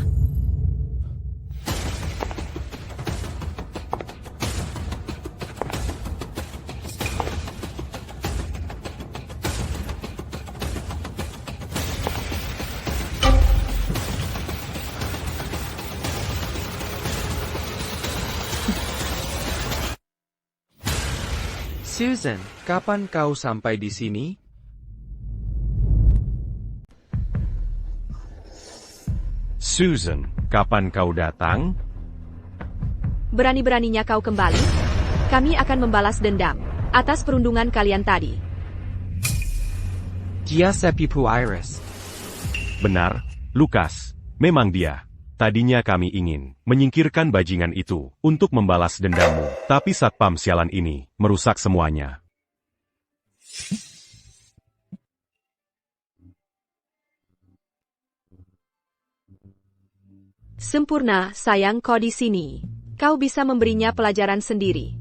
Susan, kapan kau sampai di sini? Susan, kapan kau datang? Berani-beraninya kau kembali? Kami akan membalas dendam atas perundungan kalian tadi. Dia sepupu Iris. Benar, Lucas. Memang dia. Tadinya kami ingin menyingkirkan bajingan itu untuk membalas dendammu, tapi satpam sialan ini merusak semuanya. Sempurna, sayang, kau di sini. Kau bisa memberinya pelajaran sendiri.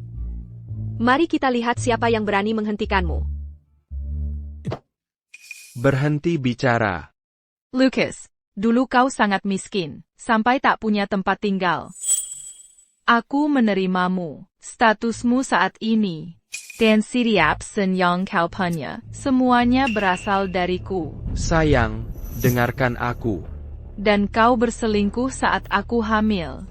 Mari kita lihat siapa yang berani menghentikanmu. Berhenti bicara. Lucas, dulu kau sangat miskin, sampai tak punya tempat tinggal. Aku menerimamu, statusmu saat ini. Dan setiap sen yang kau punya, semuanya berasal dariku. Sayang, dengarkan aku. Dan kau berselingkuh saat aku hamil.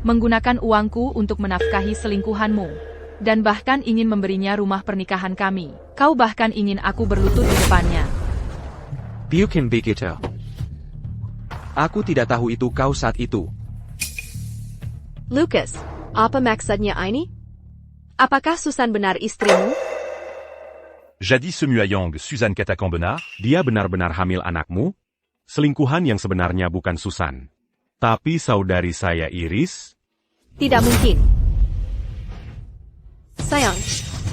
Menggunakan uangku untuk menafkahi selingkuhanmu. Dan bahkan ingin memberinya rumah pernikahan kami. Kau bahkan ingin aku berlutut di depannya. Bukan begitu. Aku tidak tahu itu kau saat itu. Lucas, apa maksudnya ini? Apakah Susan benar istrimu? Jadis Semuayang Suzanne Katakan Benar, Dia benar-benar hamil anakmu? Selingkuhan yang sebenarnya bukan Susan. Tapi saudari saya Iris? Tidak mungkin. Sayang,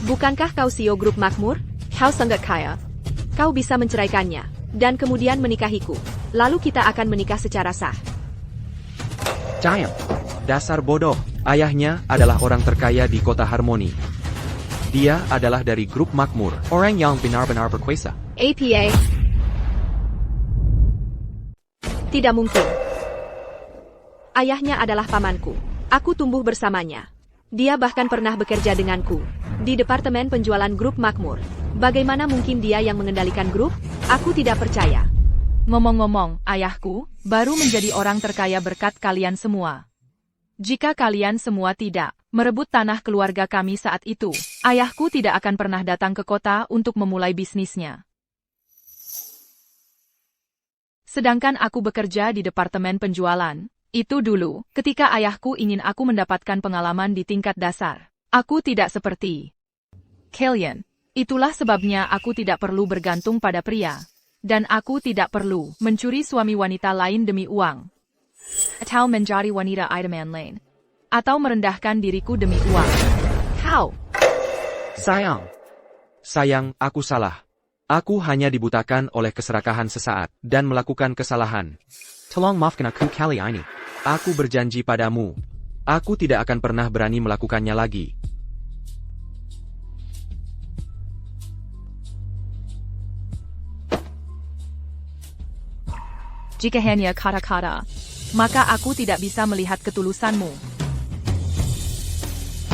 bukankah kau CEO grup makmur? Kau sangat kaya. Kau bisa menceraikannya, dan kemudian menikahiku. Lalu kita akan menikah secara sah. Sayang, dasar bodoh. Ayahnya adalah orang terkaya di kota Harmoni. Dia adalah dari grup makmur. Orang yang benar-benar berkuasa. APA. Tidak mungkin. Ayahnya adalah pamanku. Aku tumbuh bersamanya. Dia bahkan pernah bekerja denganku di departemen penjualan grup makmur. Bagaimana mungkin dia yang mengendalikan grup? Aku tidak percaya. Ngomong-ngomong, ayahku baru menjadi orang terkaya berkat kalian semua. Jika kalian semua tidak merebut tanah keluarga kami saat itu, ayahku tidak akan pernah datang ke kota untuk memulai bisnisnya. Sedangkan aku bekerja di departemen penjualan. Itu dulu, ketika ayahku ingin aku mendapatkan pengalaman di tingkat dasar. Aku tidak seperti kalian. Itulah sebabnya aku tidak perlu bergantung pada pria. Dan aku tidak perlu mencuri suami wanita lain demi uang. Atau menjadi wanita idaman lain. Atau merendahkan diriku demi uang. Kau. Sayang, aku salah. Aku hanya dibutakan oleh keserakahan sesaat dan melakukan kesalahan. Tolong maafkan aku kali ini. Aku berjanji padamu. Aku tidak akan pernah berani melakukannya lagi. Jika hanya kata-kata, maka aku tidak bisa melihat ketulusanmu.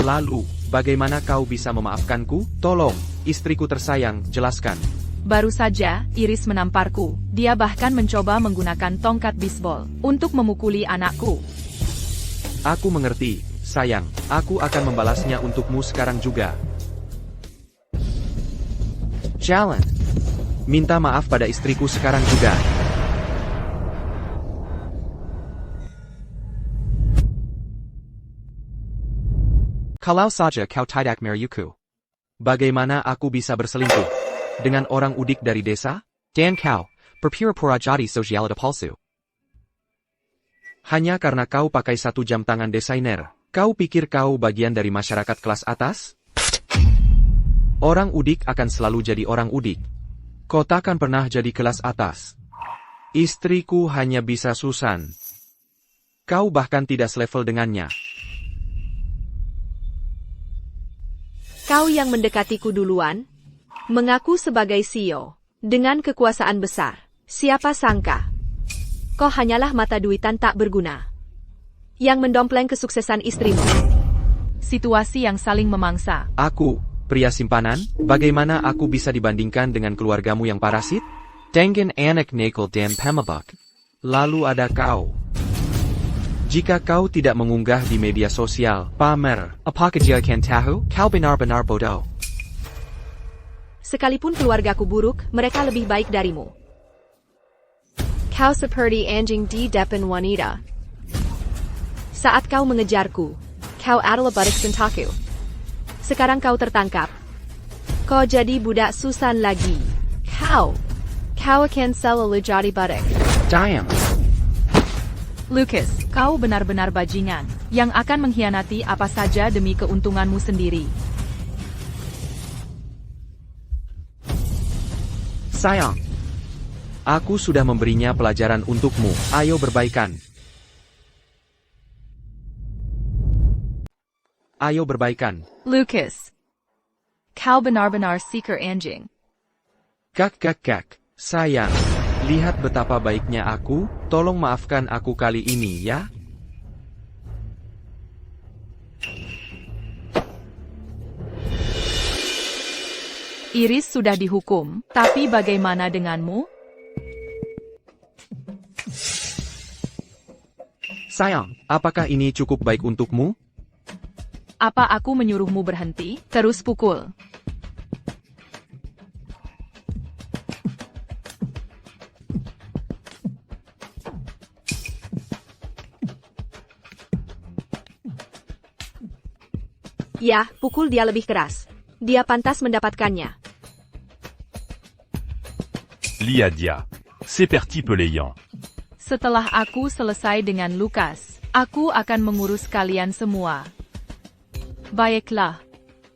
Lalu, bagaimana kau bisa memaafkanku? Tolong, istriku tersayang, jelaskan. Baru saja, Iris menamparku. Dia bahkan mencoba menggunakan tongkat bisbol untuk memukuli anakku. Aku mengerti, sayang. Aku akan membalasnya untukmu sekarang juga. Jalan. Minta maaf pada istriku sekarang juga. Kalau saja kau tidak meriuku. Bagaimana aku bisa berselingkuh dengan orang udik dari desa? Dan kau, berpura-pura jadi sosial palsu. Hanya karena kau pakai 1 jam tangan desainer, kau pikir kau bagian dari masyarakat kelas atas? Orang udik akan selalu jadi orang udik. Kau takkan pernah jadi kelas atas. Istriku hanya bisa Susan. Kau bahkan tidak selevel dengannya. Kau yang mendekatiku duluan? Mengaku sebagai CEO, dengan kekuasaan besar. Siapa sangka? Kau hanyalah mata duitan tak berguna. Yang mendompleng kesuksesan istrimu. Situasi yang saling memangsa. Aku, pria simpanan, bagaimana aku bisa dibandingkan dengan keluargamu yang parasit? Dengan anak nakal dan pemabak. Lalu ada kau. Jika kau tidak mengunggah di media sosial, pamer, apakah dia akan tahu? Kau benar-benar bodoh. Sekalipun keluargaku buruk, mereka lebih baik darimu. Kau seperti anjing di depan wanita. Saat kau mengejarku, kau adalah badak sentaku. Sekarang kau tertangkap. Kau jadi budak Susan lagi. Kau akan selalu jadi badak. Diam. Lucas, kau benar-benar bajingan, yang akan mengkhianati apa saja demi keuntunganmu sendiri. Sayang, aku sudah memberinya pelajaran untukmu. Ayo berbaikan. Ayo berbaikan. Lucas, kau benar-benar seeker anjing. Kak. Sayang, lihat betapa baiknya aku. Tolong maafkan aku kali ini ya. Iris sudah dihukum, tapi bagaimana denganmu? Sayang, apakah ini cukup baik untukmu? Apa aku menyuruhmu berhenti? Terus pukul. Ya, pukul dia lebih keras. Dia pantas mendapatkannya. Liadia. C'est parti pelayant. Setelah aku selesai dengan Lukas, aku akan mengurus kalian semua. Baiklah.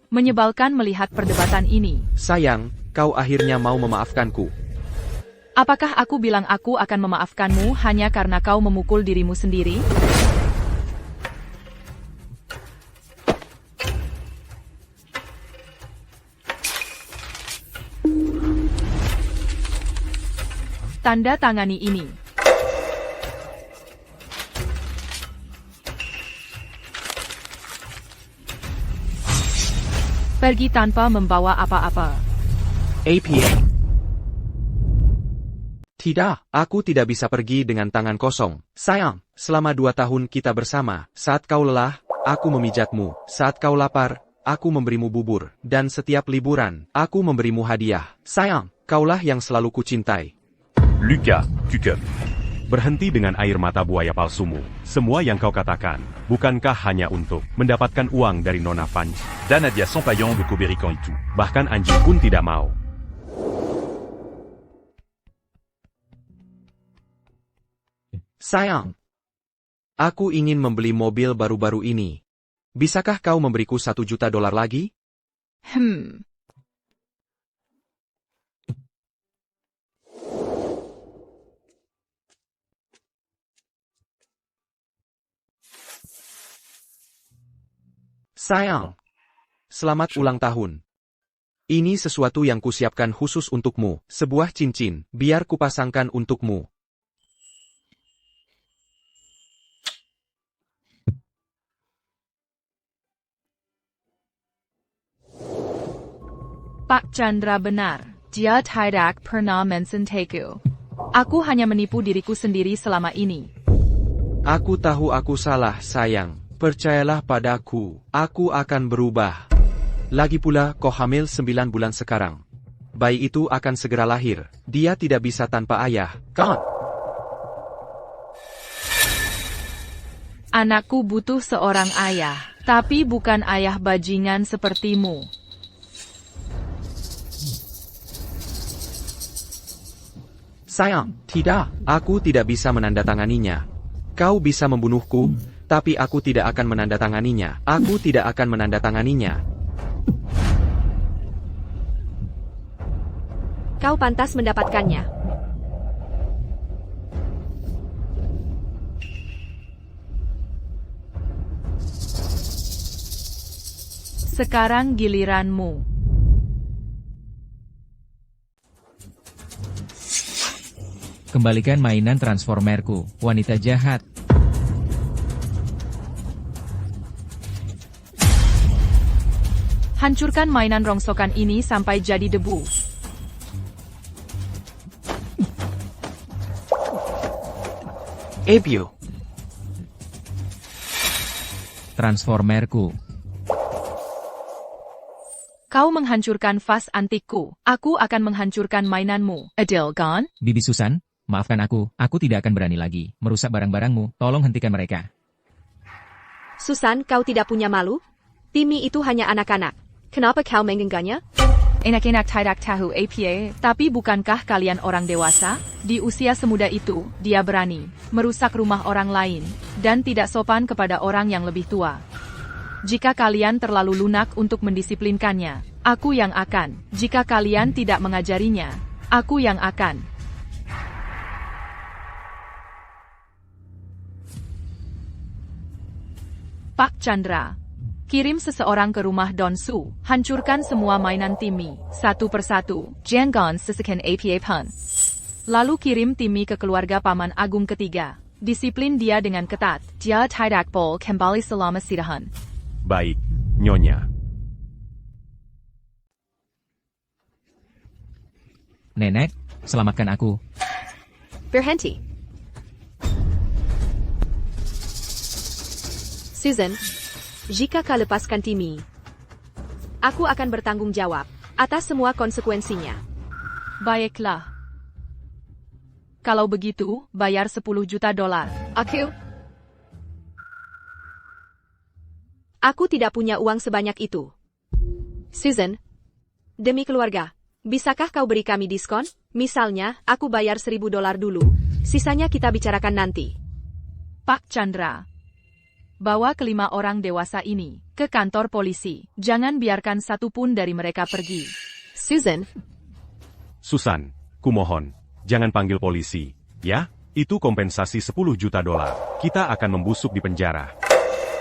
Menyebalkan melihat perdebatan ini. Sayang, kau akhirnya mau memaafkanku. Apakah aku bilang aku akan memaafkanmu hanya karena kau memukul dirimu sendiri? Tanda tangani ini. Pergi tanpa membawa apa-apa. APA. Tidak, aku tidak bisa pergi dengan tangan kosong. Sayang, selama 2 tahun kita bersama, saat kau lelah, aku memijatmu. Saat kau lapar, aku memberimu bubur. Dan setiap liburan, aku memberimu hadiah. Sayang, kaulah yang selalu kucintai. Lucas, Cucup. Berhenti dengan air mata buaya palsumu. Semua yang kau katakan, bukankah hanya untuk mendapatkan uang dari Nona Fanny? Danadia Sampayan de Coberican et tout. Bahkan anjing pun tidak mau. Sayang, aku ingin membeli mobil baru-baru ini. Bisakah kau memberiku $1 juta lagi? Sayang, selamat ulang tahun. Ini sesuatu yang kusiapkan khusus untukmu, sebuah cincin, biar kupasangkan untukmu. Pak Chandra benar. Dia tidak pernah mencintai-ku. Aku hanya menipu diriku sendiri selama ini. Aku tahu aku salah, sayang. Percayalah padaku, aku akan berubah. Lagi pula, kau hamil 9 bulan sekarang. Bayi itu akan segera lahir. Dia tidak bisa tanpa ayah, kan? Anakku butuh seorang ayah, tapi bukan ayah bajingan sepertimu. Sayang, tidak. Aku tidak bisa menandatanganinya. Kau bisa membunuhku, tapi aku tidak akan menandatanganinya. Aku tidak akan menandatanganinya. Kau pantas mendapatkannya. Sekarang giliranmu. Kembalikan mainan Transformerku, wanita jahat. Hancurkan mainan rongsokan ini sampai jadi debu. Ebio. Transformerku. Kau menghancurkan vas antikku. Aku akan menghancurkan mainanmu. Adele gone? Bibi Susan, maafkan aku tidak akan berani lagi merusak barang-barangmu, tolong hentikan mereka. Susan, kau tidak punya malu? Timmy itu hanya anak-anak. Kenapa kau menggenggamnya? Enak-enak tidak tahu apa, tapi bukankah kalian orang dewasa? Di usia semuda itu, dia berani merusak rumah orang lain, dan tidak sopan kepada orang yang lebih tua. Jika kalian terlalu lunak untuk mendisiplinkannya, aku yang akan. Jika kalian tidak mengajarinya, aku yang akan. Pak Chandra. Kirim seseorang ke rumah Don Su, hancurkan semua mainan Timmy, satu persatu, jangan sesekan apa pun. Lalu kirim Timmy ke keluarga Paman Agung ketiga. Disiplin dia dengan ketat, dia tidak boleh kembali selama sirahan. Baik, Nyonya. Nenek, selamatkan aku. Berhenti. Susan, jika kau lepaskan Timmy, aku akan bertanggung jawab atas semua konsekuensinya. Baiklah. Kalau begitu, bayar $10 juta. Aku tidak punya uang sebanyak itu. Susan, demi keluarga, Bisakah kau beri kami diskon? Misalnya, aku bayar $1.000 dulu, sisanya kita bicarakan nanti. Pak Chandra, bawa kelima orang dewasa ini ke kantor polisi. Jangan biarkan satu pun dari mereka pergi. Susan, Susan, kumohon, jangan panggil polisi, ya? Itu kompensasi $10 juta. Kita akan membusuk di penjara.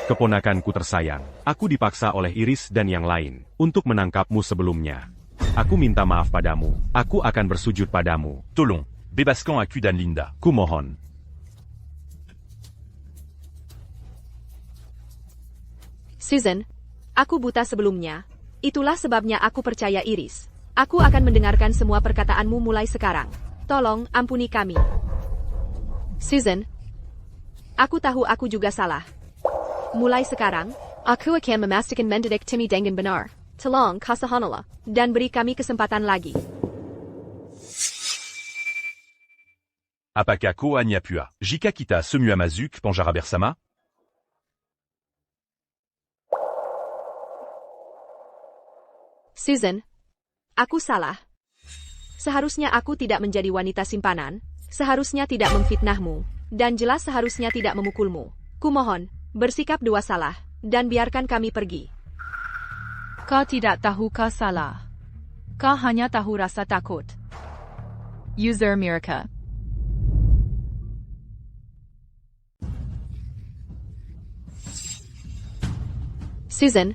Keponakanku tersayang, aku dipaksa oleh Iris dan yang lain untuk menangkapmu sebelumnya. Aku minta maaf padamu. Aku akan bersujud padamu. Tolong, bebaskan aku dan Linda. Kumohon. Susan, aku buta sebelumnya. Itulah sebabnya aku percaya Iris. Aku akan mendengarkan semua perkataanmu mulai sekarang. Tolong, ampuni kami. Susan, aku tahu aku juga salah. Mulai sekarang, aku akan memastikan mendidik Timmy dengan benar. Tolong, kasahanala, dan beri kami kesempatan lagi. Apakah kau hanya pua? Jika kita semua masuk penjara bersama? Susan, aku salah. Seharusnya aku tidak menjadi wanita simpanan, seharusnya tidak memfitnahmu, dan jelas seharusnya tidak memukulmu. Kumohon, bersikap dua salah, dan biarkan kami pergi. Kau tidak tahu kau salah. Kau hanya tahu rasa takut. User Mirka. Susan,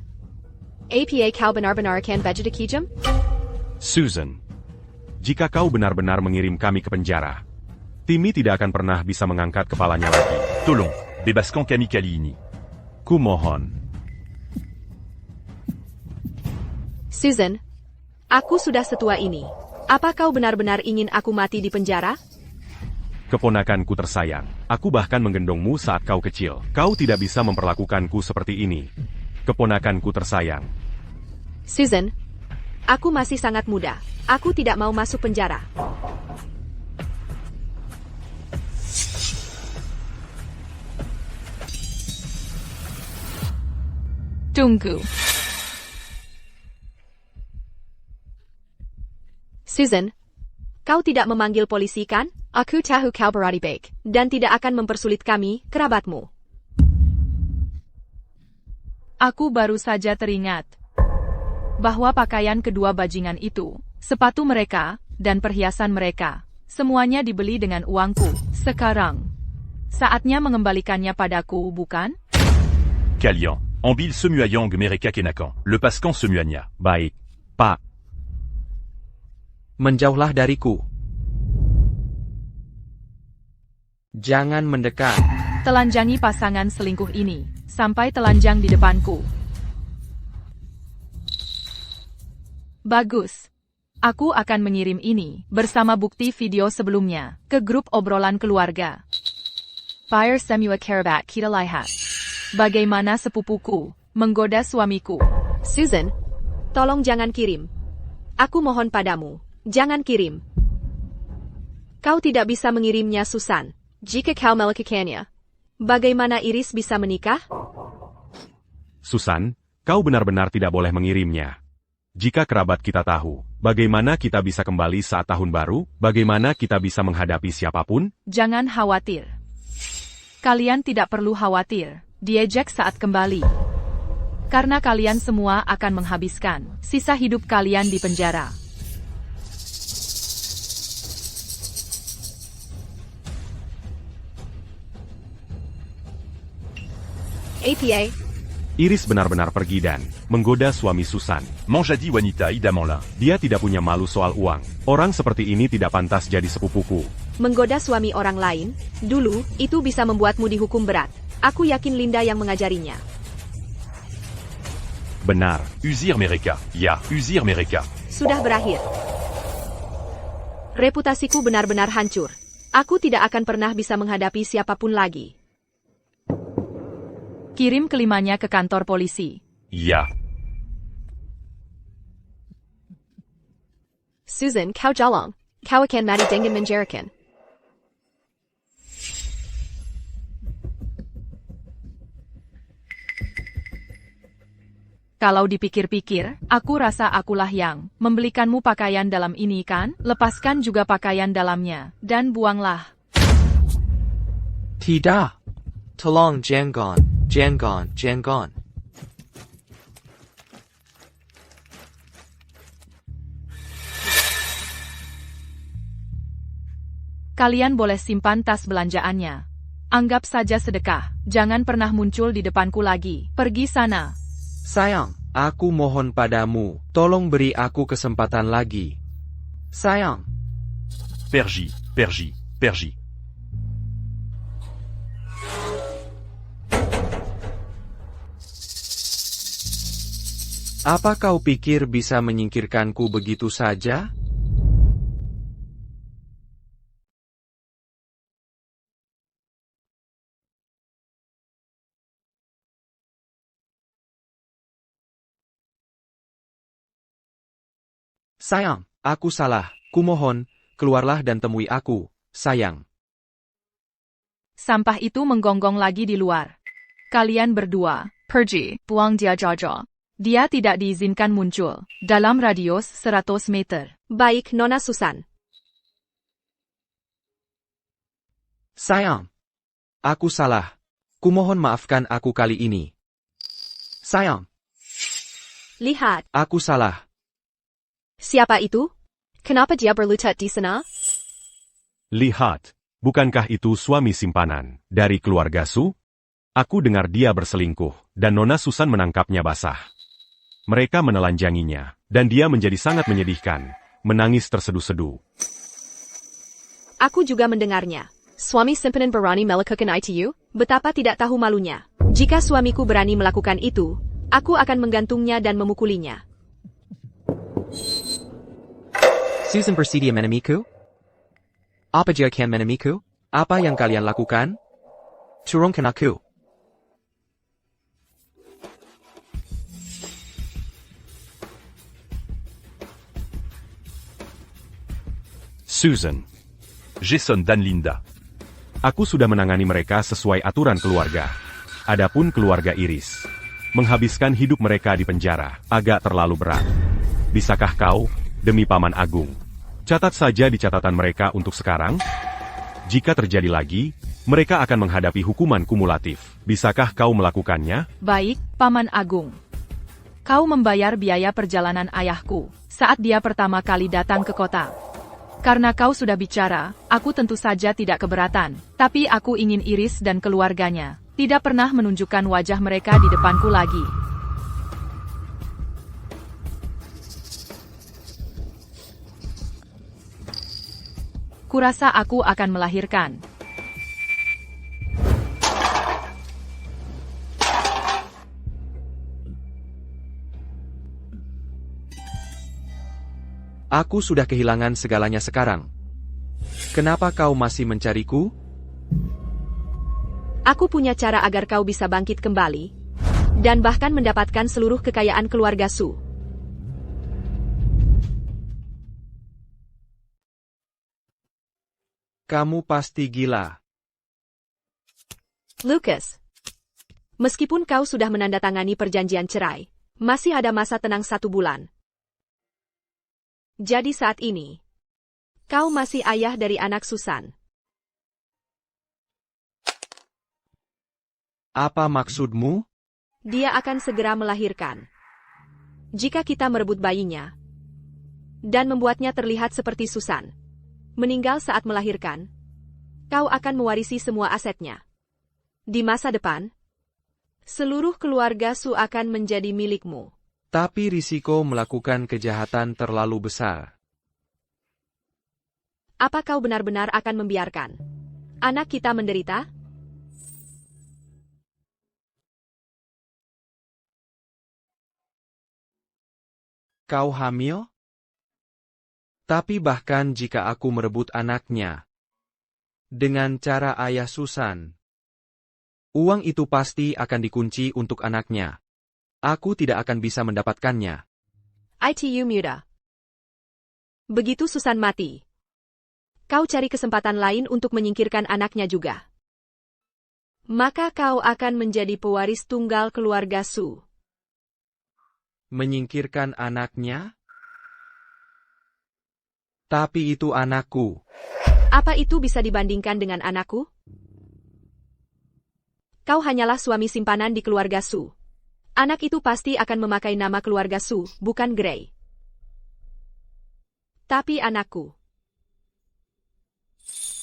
apa kau benar-benar akan begitu kejam? Susan, jika kau benar-benar mengirim kami ke penjara, Timmy tidak akan pernah bisa mengangkat kepalanya lagi. Tolong, bebaskan kami kali ini. Kumohon. Susan, aku sudah setua ini. Apa kau benar-benar ingin aku mati di penjara? Keponakanku tersayang, aku bahkan menggendongmu saat kau kecil. Kau tidak bisa memperlakukanku seperti ini. Keponakanku tersayang. Susan, aku masih sangat muda. Aku tidak mau masuk penjara. Tunggu. Susan, kau tidak memanggil polisi kan? Aku tahu kau berani baik, dan tidak akan mempersulit kami, kerabatmu. Aku baru saja teringat bahwa pakaian kedua bajingan itu, sepatu mereka, dan perhiasan mereka, semuanya dibeli dengan uangku. Sekarang, saatnya mengembalikannya padaku, bukan? Kalian, ambil semua yang mereka kenakan. Lepaskan semuanya. Baik, Pak. Menjauhlah dariku. Jangan mendekat. Telanjangi pasangan selingkuh ini, sampai telanjang di depanku. Bagus. Aku akan mengirim ini, bersama bukti video sebelumnya, ke grup obrolan keluarga. Fire semua kerabat kita lihat. Bagaimana sepupuku menggoda suamiku. Susan, tolong jangan kirim. Aku mohon padamu, jangan kirim. Kau tidak bisa mengirimnya, Susan. Jika kau melakukannya, bagaimana Iris bisa menikah? Susan, kau benar-benar tidak boleh mengirimnya. Jika kerabat kita tahu, bagaimana kita bisa kembali saat tahun baru? Bagaimana kita bisa menghadapi siapapun? Jangan khawatir. Kalian tidak perlu khawatir, diejek saat kembali. Karena kalian semua akan menghabiskan sisa hidup kalian di penjara. APA, Iris benar-benar pergi dan menggoda suami Susan. Menjadi wanita idamanlah. Dia tidak punya malu soal uang. Orang seperti ini tidak pantas jadi sepupuku. menggoda suami orang lain, dulu, itu bisa membuatmu dihukum berat. Aku yakin Linda yang mengajarinya. Benar. Usir mereka. Ya, usir mereka. Sudah berakhir. Reputasiku benar-benar hancur. Aku tidak akan pernah bisa menghadapi siapapun lagi. Kirim kelimanya ke kantor polisi. Ya. Susan, kau jalong. Kau akan mati dengan menjarakan. Kalau dipikir-pikir, aku rasa akulah yang membelikanmu pakaian dalam ini kan? Lepaskan juga pakaian dalamnya, dan buanglah. Tidak. Tolong jangan, jangan. Kalian boleh simpan tas belanjaannya. Anggap saja sedekah. Jangan pernah muncul di depanku lagi. Pergi sana. Sayang, aku mohon padamu, tolong beri aku kesempatan lagi. Sayang. Pergi, pergi, pergi. Apa kau pikir bisa menyingkirkanku begitu saja? Sayang, aku salah. Kumohon, keluarlah dan temui aku, sayang. Sampah itu menggonggong lagi di luar. Kalian berdua, pergi, buang dia Jojo. Dia tidak diizinkan muncul dalam radius 100 meter. Baik, Nona Susan. Sayang, aku salah. Kumohon maafkan aku kali ini. Sayang, Lihat, aku salah. siapa itu? Kenapa dia berlutut di sana? Lihat, bukankah itu suami simpanan dari keluarga Su? Aku dengar dia berselingkuh, dan Nona Susan menangkapnya basah. Mereka menelanjanginya, dan dia menjadi sangat menyedihkan, menangis terseduh-seduh. Aku juga mendengarnya. Suami simpanan berani melakukan ITU? Betapa tidak tahu malunya. Jika suamiku berani melakukan itu, aku akan menggantungnya dan memukulinya. Susan bersedia menemiku? Apa dia akan menemiku? Apa yang kalian lakukan? Turunkan aku. Susan, Jason dan Linda. aku sudah menangani mereka sesuai aturan keluarga. Adapun keluarga Iris, menghabiskan hidup mereka di penjara agak terlalu berat. Bisakah kau, demi Paman Agung, catat saja di catatan mereka untuk sekarang? Jika terjadi lagi, mereka akan menghadapi hukuman kumulatif. Bisakah kau melakukannya? Baik, Paman Agung. Kau membayar biaya perjalanan ayahku saat dia pertama kali datang ke kota. Karena kau sudah bicara, aku tentu saja tidak keberatan. Tapi aku ingin Iris dan keluarganya tidak pernah menunjukkan wajah mereka di depanku lagi. Kurasa aku akan melahirkan. Aku sudah kehilangan segalanya sekarang. Kenapa kau masih mencariku? Aku punya cara agar kau bisa bangkit kembali, dan bahkan mendapatkan seluruh kekayaan keluarga Su. Kamu pasti gila. Lucas, meskipun kau sudah menandatangani perjanjian cerai, masih ada masa tenang 1 bulan. Jadi saat ini, kau masih ayah dari anak Susan. Apa maksudmu? Dia akan segera melahirkan. Jika kita merebut bayinya, dan membuatnya terlihat seperti Susan, meninggal saat melahirkan, kau akan mewarisi semua asetnya. Di masa depan, seluruh keluarga Su akan menjadi milikmu. Tapi risiko melakukan kejahatan terlalu besar. Apa kau benar-benar akan membiarkan anak kita menderita? Kau hamil? Tapi bahkan jika aku merebut anaknya, dengan cara ayah Susan, uang itu pasti akan dikunci untuk anaknya. Aku tidak akan bisa mendapatkannya. ITU muda. Begitu Susan mati, kau cari kesempatan lain untuk menyingkirkan anaknya juga. Maka kau akan menjadi pewaris tunggal keluarga Su. Menyingkirkan anaknya? Tapi itu anakku. Apa itu bisa dibandingkan dengan anakku? Kau hanyalah suami simpanan di keluarga Su. Anak itu pasti akan memakai nama keluarga Su, bukan Gray. Tapi anakku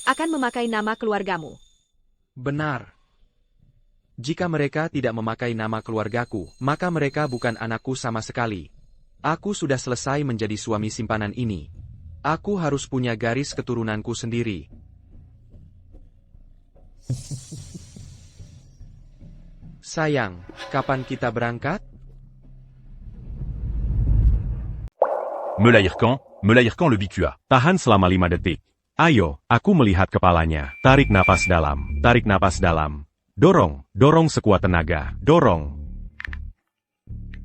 akan memakai nama keluargamu. Benar. Jika mereka tidak memakai nama keluargaku, maka mereka bukan anakku sama sekali. Aku sudah selesai menjadi suami simpanan ini. Aku harus punya garis keturunanku sendiri. Sayang, kapan kita berangkat? Melahirkan le Bikua. Tahan selama 5 detik. Ayo, aku melihat kepalanya. Tarik napas dalam, tarik napas dalam. Dorong, dorong sekuat tenaga, dorong.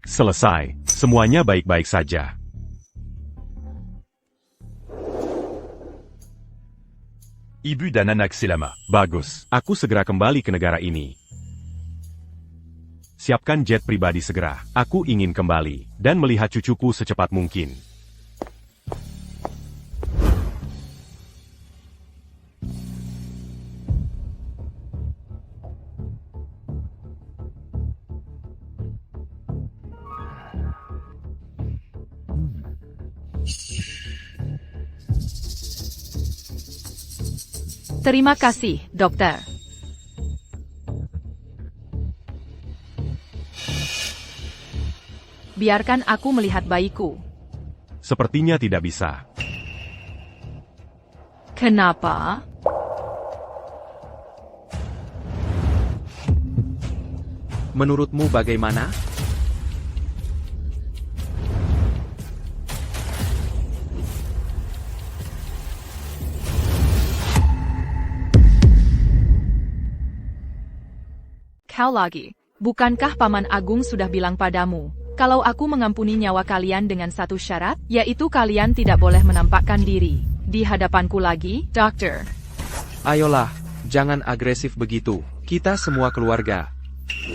Selesai, semuanya baik-baik saja. Ibu dan anak selama. Bagus, aku segera kembali ke negara ini. Siapkan jet pribadi segera. Aku ingin kembali, dan melihat cucuku secepat mungkin. Terima kasih, dokter. Biarkan aku melihat bayiku. Sepertinya tidak bisa. Kenapa? Menurutmu bagaimana? Kau lagi. Bukankah Paman Agung sudah bilang padamu, kalau aku mengampuni nyawa kalian dengan satu syarat, yaitu kalian tidak boleh menampakkan diri di hadapanku lagi, dokter. Ayolah, jangan agresif begitu. Kita semua keluarga.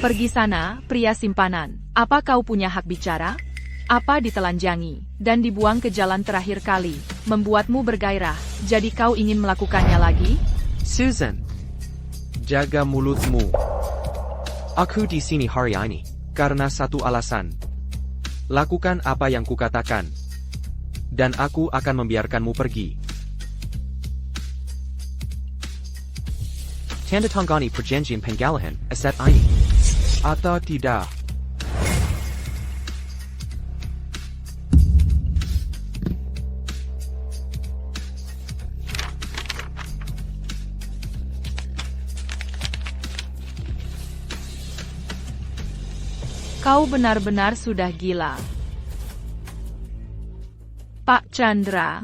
Pergi sana, pria simpanan. Apa kau punya hak bicara? Apa ditelanjangi dan dibuang ke jalan terakhir kali, membuatmu bergairah, jadi kau ingin melakukannya lagi? Susan, jaga mulutmu. Aku di sini hari ini karena satu alasan. Lakukan apa yang kukatakan, dan aku akan membiarkanmu pergi. Tanda tangani perjanjian penggalihan aset ini. Atau tidak. Kau benar-benar sudah gila. Pak Chandra.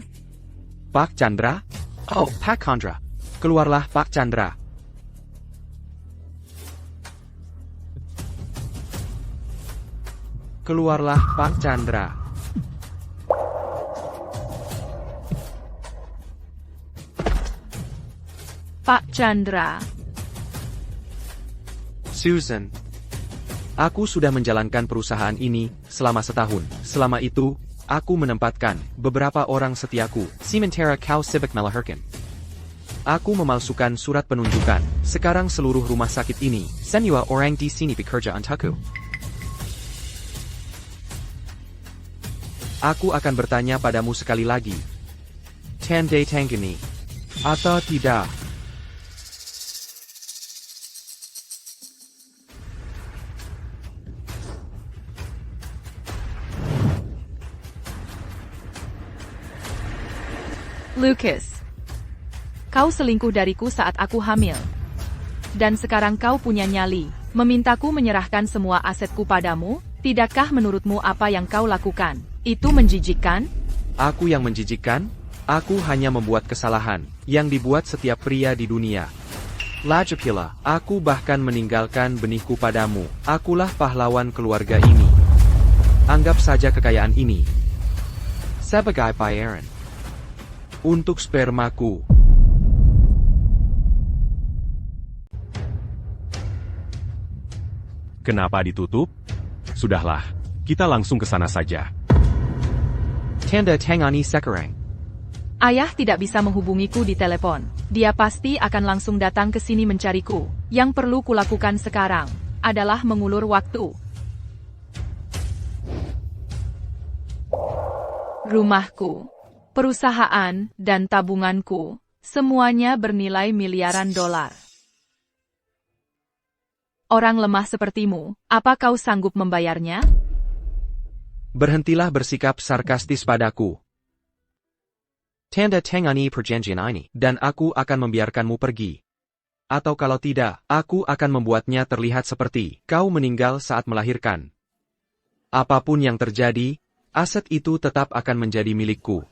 Pak Chandra? Oh, Pak Chandra. Keluarlah Pak Chandra. Keluarlah Pak Chandra. Pak Chandra. Susan. Aku sudah menjalankan perusahaan ini selama setahun. Selama itu, aku menempatkan beberapa orang setiaku. Sementara kau sibuk melahirkan. Aku memalsukan surat penunjukan. Sekarang seluruh rumah sakit ini, semua orang di sini bekerja untukku. Aku akan bertanya padamu sekali lagi. Tanda tangani. Atau tidak? Lucas. Kau selingkuh dariku saat aku hamil. Dan sekarang kau punya nyali, memintaku menyerahkan semua asetku padamu? Tidakkah menurutmu apa yang kau lakukan itu menjijikkan? Aku yang menjijikkan? Aku hanya membuat kesalahan yang dibuat setiap pria di dunia. Lagipula, aku bahkan meninggalkan benihku padamu. Akulah pahlawan keluarga ini. Anggap saja kekayaan ini sebagai bayaran untuk spermaku. Kenapa ditutup? Sudahlah, Kita langsung ke sana saja. Tanda tangani sekarang. Ayah tidak bisa menghubungiku di telepon. Dia pasti akan langsung datang ke sini mencariku. Yang perlu kulakukan sekarang adalah mengulur waktu. Rumahku, perusahaan, dan tabunganku, semuanya bernilai miliaran dolar. Orang lemah sepertimu, apa kau sanggup membayarnya? Berhentilah bersikap sarkastis padaku. Tanda tangani perjanjian ini, dan aku akan membiarkanmu pergi. Atau kalau tidak, aku akan membuatnya terlihat seperti kau meninggal saat melahirkan. Apapun yang terjadi, aset itu tetap akan menjadi milikku.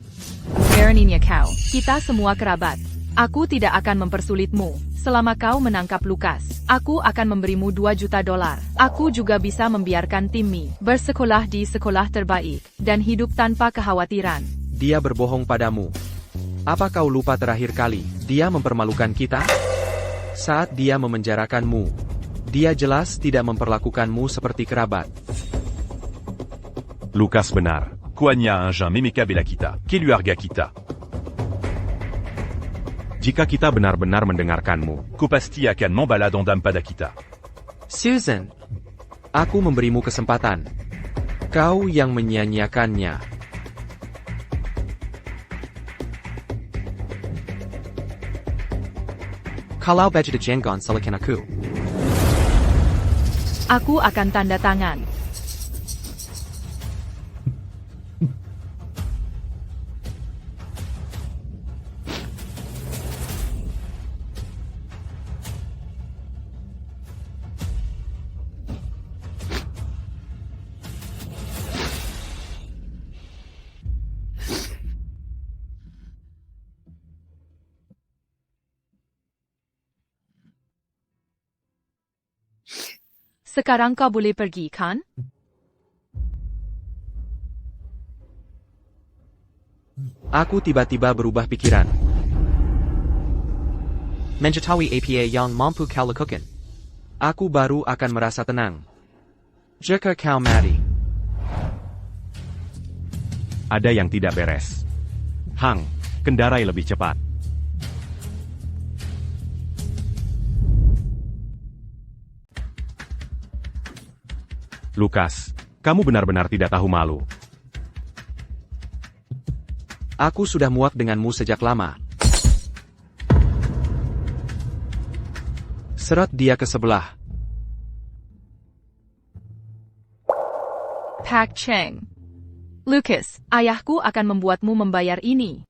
Beraninya kau, kita semua kerabat. Aku tidak akan mempersulitmu. Selama kau menangkap Lukas, aku akan memberimu 2 juta dolar. Aku juga bisa membiarkan Timmy bersekolah di sekolah terbaik, dan hidup tanpa kekhawatiran. Dia berbohong padamu. Apa kau lupa terakhir kali dia mempermalukan kita? Saat dia memenjarakanmu, dia jelas tidak memperlakukanmu seperti kerabat. Lukas benar. Koanya un jeun memeka belakita, keluarga kita. Jika kita benar-benar mendengarkanmu, Kopasti akan membala dondam pada kita. Susan, aku memberimu kesempatan. Kau yang menyia-nyiakannya. Kalau baju de jenggon selekan aku. Aku akan tanda tangan. Sekarang kau boleh pergi, kan? Aku tiba-tiba berubah pikiran. Menjetawi apa yang mampu kau lakukan. Aku baru akan merasa tenang. Jika kau mati. ada yang tidak beres. Hang, kendarai lebih cepat. Lukas, kamu benar-benar tidak tahu malu. Aku sudah muak denganmu sejak lama. Seret dia ke sebelah. Pak Cheng. Lucas, ayahku akan membuatmu membayar ini.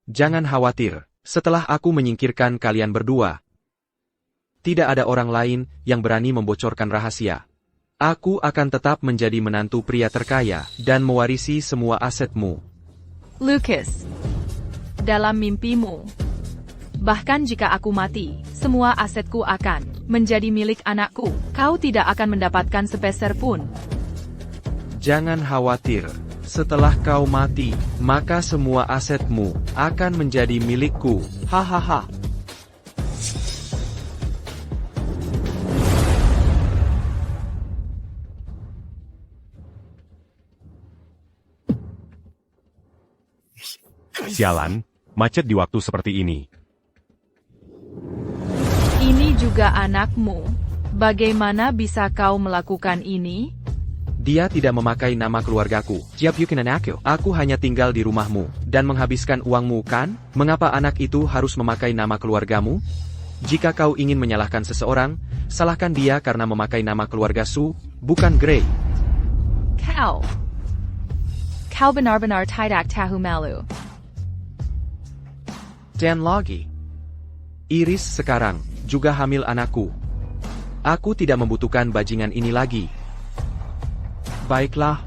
Jangan khawatir, setelah aku menyingkirkan kalian berdua, tidak ada orang lain yang berani membocorkan rahasia. Aku akan tetap menjadi menantu pria terkaya dan mewarisi semua asetmu. Lucas, dalam mimpimu, bahkan jika aku mati, semua asetku akan menjadi milik anakku. Kau tidak akan mendapatkan sepeser pun. Jangan khawatir, setelah kau mati, maka semua asetmu akan menjadi milikku. Hahaha. Sialan, macet di waktu seperti ini. Ini juga anakmu. Bagaimana bisa kau melakukan ini? Dia tidak memakai nama keluargaku. Siap yukinan aku. Aku hanya tinggal di rumahmu dan menghabiskan uangmu, kan? Mengapa anak itu harus memakai nama keluargamu? Jika kau ingin menyalahkan seseorang, salahkan dia karena memakai nama keluarga Su, bukan Gray. Kau benar-benar tidak tahu malu. Dan lagi, Iris sekarang juga hamil anakku. Aku tidak membutuhkan bajingan ini lagi. Baiklah,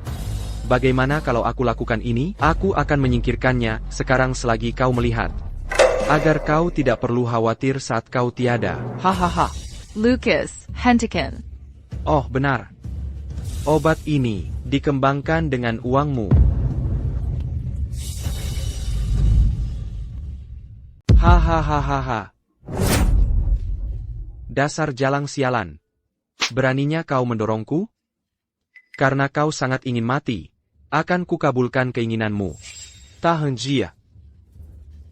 bagaimana kalau aku lakukan ini? Aku akan menyingkirkannya sekarang selagi kau melihat. Agar kau tidak perlu khawatir saat kau tiada. Hahaha. Lucas, hentikan. Oh, benar. Obat ini dikembangkan dengan uangmu. Hahaha. Dasar jalang sialan. Beraninya kau mendorongku? Karena kau sangat ingin mati, akan kukabulkan keinginanmu. Tahan jia.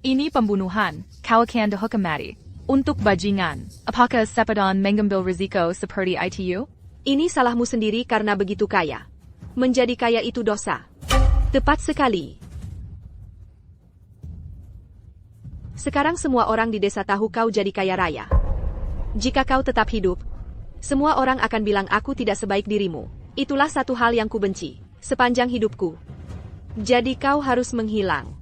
Ini pembunuhan, kau akan dihukum mati. Untuk bajingan, apakah Sepedon mengambil risiko seperti itu? Ini salahmu sendiri karena begitu kaya. Menjadi kaya itu dosa. Tepat sekali. Sekarang semua orang di desa tahu kau jadi kaya raya. Jika kau tetap hidup, semua orang akan bilang aku tidak sebaik dirimu. Itulah satu hal yang kubenci sepanjang hidupku. Jadi kau harus menghilang.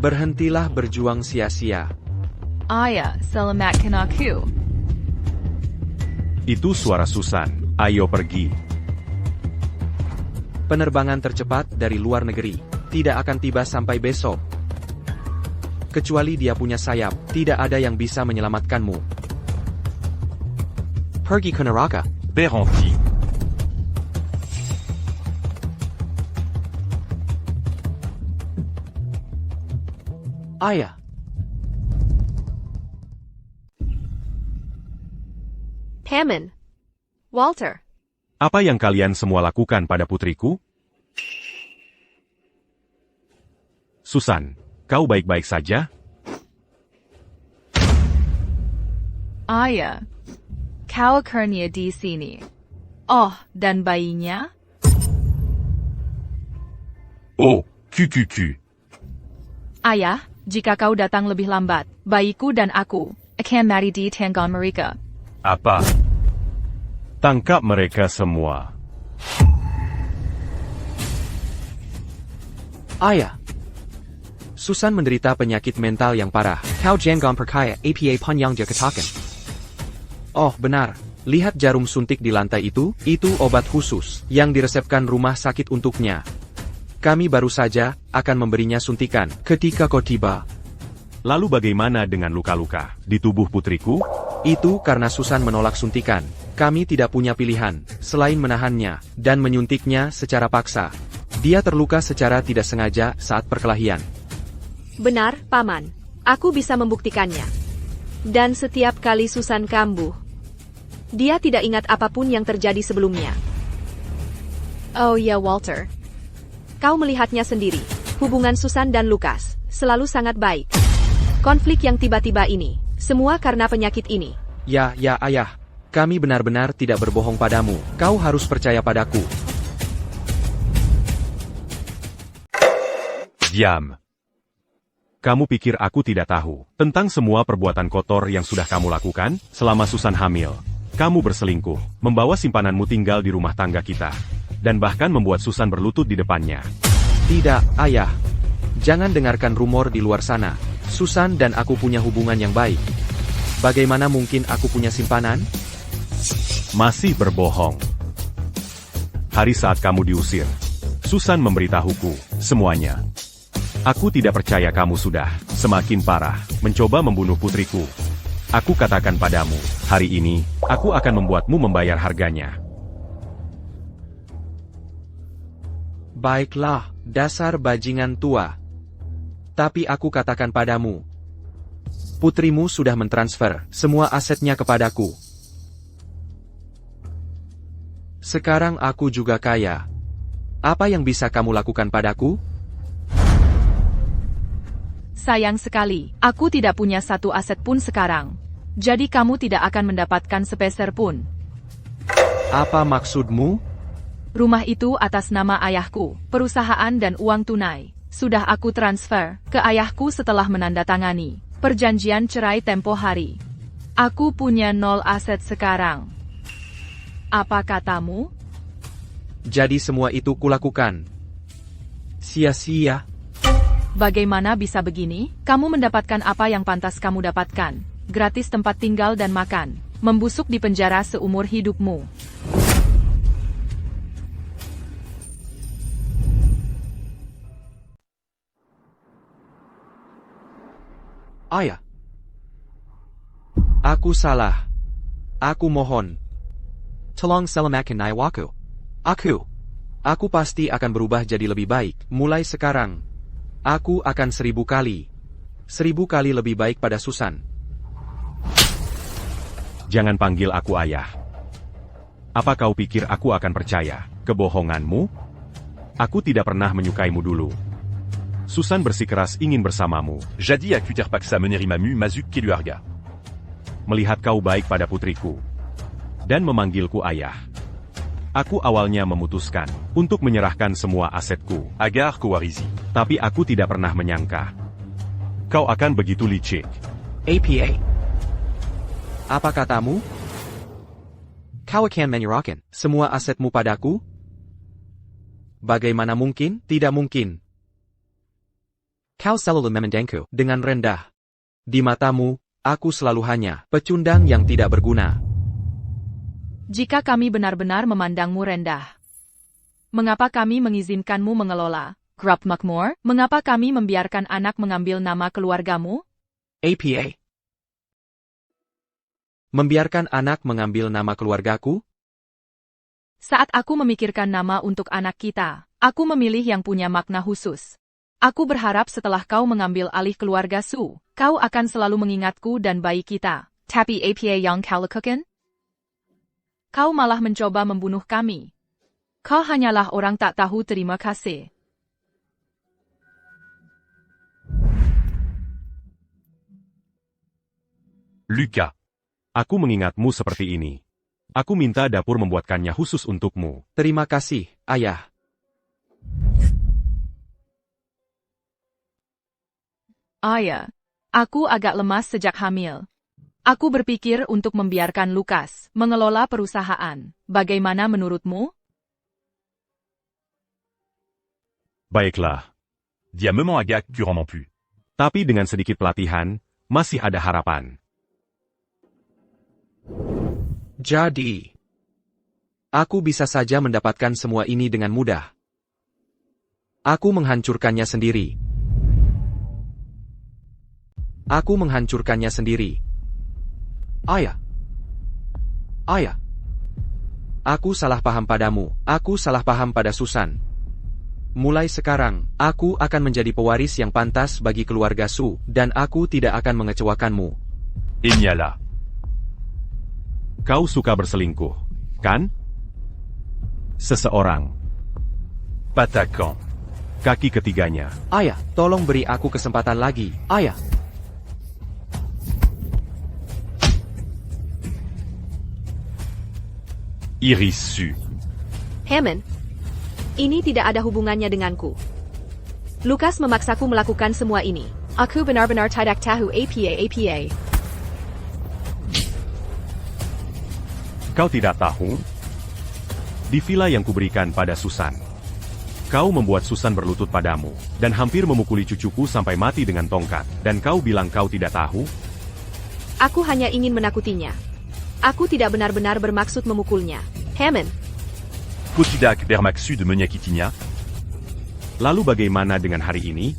Berhentilah berjuang sia-sia. Ayah, selamatkan aku. Itu suara Susan. Ayo pergi. Penerbangan tercepat dari luar negeri tidak akan tiba sampai besok. Kecuali dia punya sayap, tidak ada yang bisa menyelamatkanmu. Pergi ke neraka. Berhenti. Ayah. Paman. Walter. Apa yang kalian semua lakukan pada putriku? Susan, kau baik-baik saja? Ayah, kau akhirnya di sini. Oh, dan bayinya? Oh, QQQ. Ayah, jika kau datang lebih lambat, bayiku dan aku akan mati di tangan mereka. Apa? Tangkap mereka semua. Ayah. Susan menderita penyakit mental yang parah. Kau jangan percaya apa pun yang dia katakan. Oh, benar. Lihat jarum suntik di lantai itu obat khusus yang diresepkan rumah sakit untuknya. Kami baru saja akan memberinya suntikan ketika kau tiba. Lalu bagaimana dengan luka-luka di tubuh putriku? Itu karena Susan menolak suntikan. Kami tidak punya pilihan selain menahannya dan menyuntiknya secara paksa. Dia terluka secara tidak sengaja saat perkelahian. Benar, Paman. Aku bisa membuktikannya. Dan setiap kali Susan kambuh, dia tidak ingat apapun yang terjadi sebelumnya. Oh ya, Walter. Kau melihatnya sendiri. Hubungan Susan dan Lucas selalu sangat baik. Konflik yang tiba-tiba ini, semua karena penyakit ini. Ya, ayah. Kami benar-benar tidak berbohong padamu. Kau harus percaya padaku. Diam. Kamu pikir aku tidak tahu tentang semua perbuatan kotor yang sudah kamu lakukan selama Susan hamil? Kamu berselingkuh, membawa simpananmu tinggal di rumah tangga kita, dan bahkan membuat Susan berlutut di depannya. Tidak, ayah. Jangan dengarkan rumor di luar sana. Susan dan aku punya hubungan yang baik. Bagaimana mungkin aku punya simpanan? Masih berbohong. Hari saat kamu diusir, Susan memberitahuku semuanya. Aku tidak percaya kamu sudah semakin parah mencoba membunuh putriku. Aku katakan padamu, hari ini, aku akan membuatmu membayar harganya. Baiklah, dasar bajingan tua. Tapi aku katakan padamu, putrimu sudah mentransfer semua asetnya kepadaku. Sekarang aku juga kaya. Apa yang bisa kamu lakukan padaku? Sayang sekali, aku tidak punya satu aset pun sekarang. Jadi kamu tidak akan mendapatkan sepeser pun. Apa maksudmu? Rumah itu atas nama ayahku, perusahaan dan uang tunai. Sudah aku transfer ke ayahku setelah menandatangani perjanjian cerai tempo hari. Aku punya 0 aset sekarang. Apa katamu? Jadi semua itu kulakukan. Sia-sia. Bagaimana bisa begini? Kamu mendapatkan apa yang pantas kamu dapatkan. Gratis tempat tinggal dan makan. Membusuk di penjara seumur hidupmu. Ayah. Aku salah. Aku mohon. Tolong selamatkan nyawaku. Aku pasti akan berubah jadi lebih baik. Mulai sekarang. Aku akan 1000 kali. 1000 kali lebih baik pada Susan. Jangan panggil aku ayah. Apa kau pikir aku akan percaya kebohonganmu? Aku tidak pernah menyukaimu dulu. Susan bersikeras ingin bersamamu. Jadis à Kuterpaksa Menerimamu Mazuk Keluarga. Melihat kau baik pada putriku. Dan memanggilku ayah. Aku awalnya memutuskan untuk menyerahkan semua asetku. Agar Kowarizi. Tapi aku tidak pernah menyangka. Kau akan begitu licik. APA. Apa katamu? Kau akan menyerahkan semua asetmu padaku? Bagaimana mungkin? Tidak mungkin. Kau selalu memandangku dengan rendah. Di matamu, aku selalu hanya pecundang yang tidak berguna. Jika kami benar-benar memandangmu rendah, mengapa kami mengizinkanmu mengelola Grup Makmur? Mengapa kami membiarkan anak mengambil nama keluargamu? APA. Membiarkan anak mengambil nama keluargaku? Saat aku memikirkan nama untuk anak kita, aku memilih yang punya makna khusus. Aku berharap setelah kau mengambil alih keluarga Su, kau akan selalu mengingatku dan bayi kita. Tapi apa yang kau lakukan? Kau malah mencoba membunuh kami. Kau hanyalah orang tak tahu terima kasih. Lucas. Aku mengingatmu seperti ini. Aku minta dapur membuatkannya khusus untukmu. Terima kasih, ayah. Ayah, aku agak lemas sejak hamil. Aku berpikir untuk membiarkan Lukas mengelola perusahaan. Bagaimana menurutmu? Baiklah. Dis à Maman Aga que tu rends plus. Tapi dengan sedikit pelatihan, masih ada harapan. Jadi, aku bisa saja mendapatkan semua ini dengan mudah. Aku menghancurkannya sendiri. Aku menghancurkannya sendiri. Ayah. Ayah. Aku salah paham padamu. Aku salah paham pada Susan. Mulai sekarang, aku akan menjadi pewaris yang pantas bagi keluarga Su, dan aku tidak akan mengecewakanmu. Eniala. Kau suka berselingkuh, kan? Seseorang. Patakan. Kaki ketiganya. Ayah, tolong beri aku kesempatan lagi. Ayah. Iris Su. Hammond, ini tidak ada hubungannya denganku. Lukas memaksaku melakukan semua ini. Aku benar-benar tidak tahu apa. Kau tidak tahu? Di villa yang kuberikan pada Susan. Kau membuat Susan berlutut padamu, dan hampir memukuli cucuku sampai mati dengan tongkat, dan kau bilang kau tidak tahu? Aku hanya ingin menakutinya. Aku tidak benar-benar bermaksud memukulnya. Hammond, Kau tidak bermaksud de menyakitinya? Lalu bagaimana dengan hari ini?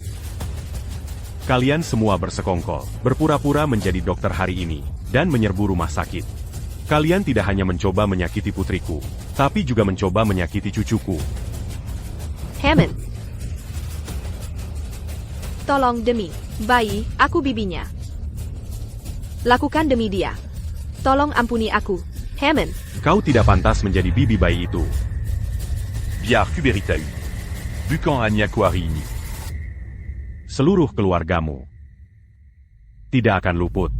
Kalian semua bersekongkol, berpura-pura menjadi dokter hari ini, dan menyerbu rumah sakit. Kalian tidak hanya mencoba menyakiti putriku, tapi juga mencoba menyakiti cucuku. Hammond. Tolong demi bayi, aku bibinya. Lakukan demi dia. Tolong ampuni aku. Hammond. Kau tidak pantas menjadi bibi bayi itu. Biar Kuberita U. Bukan Anya Kwarini. Seluruh keluargamu tidak akan luput.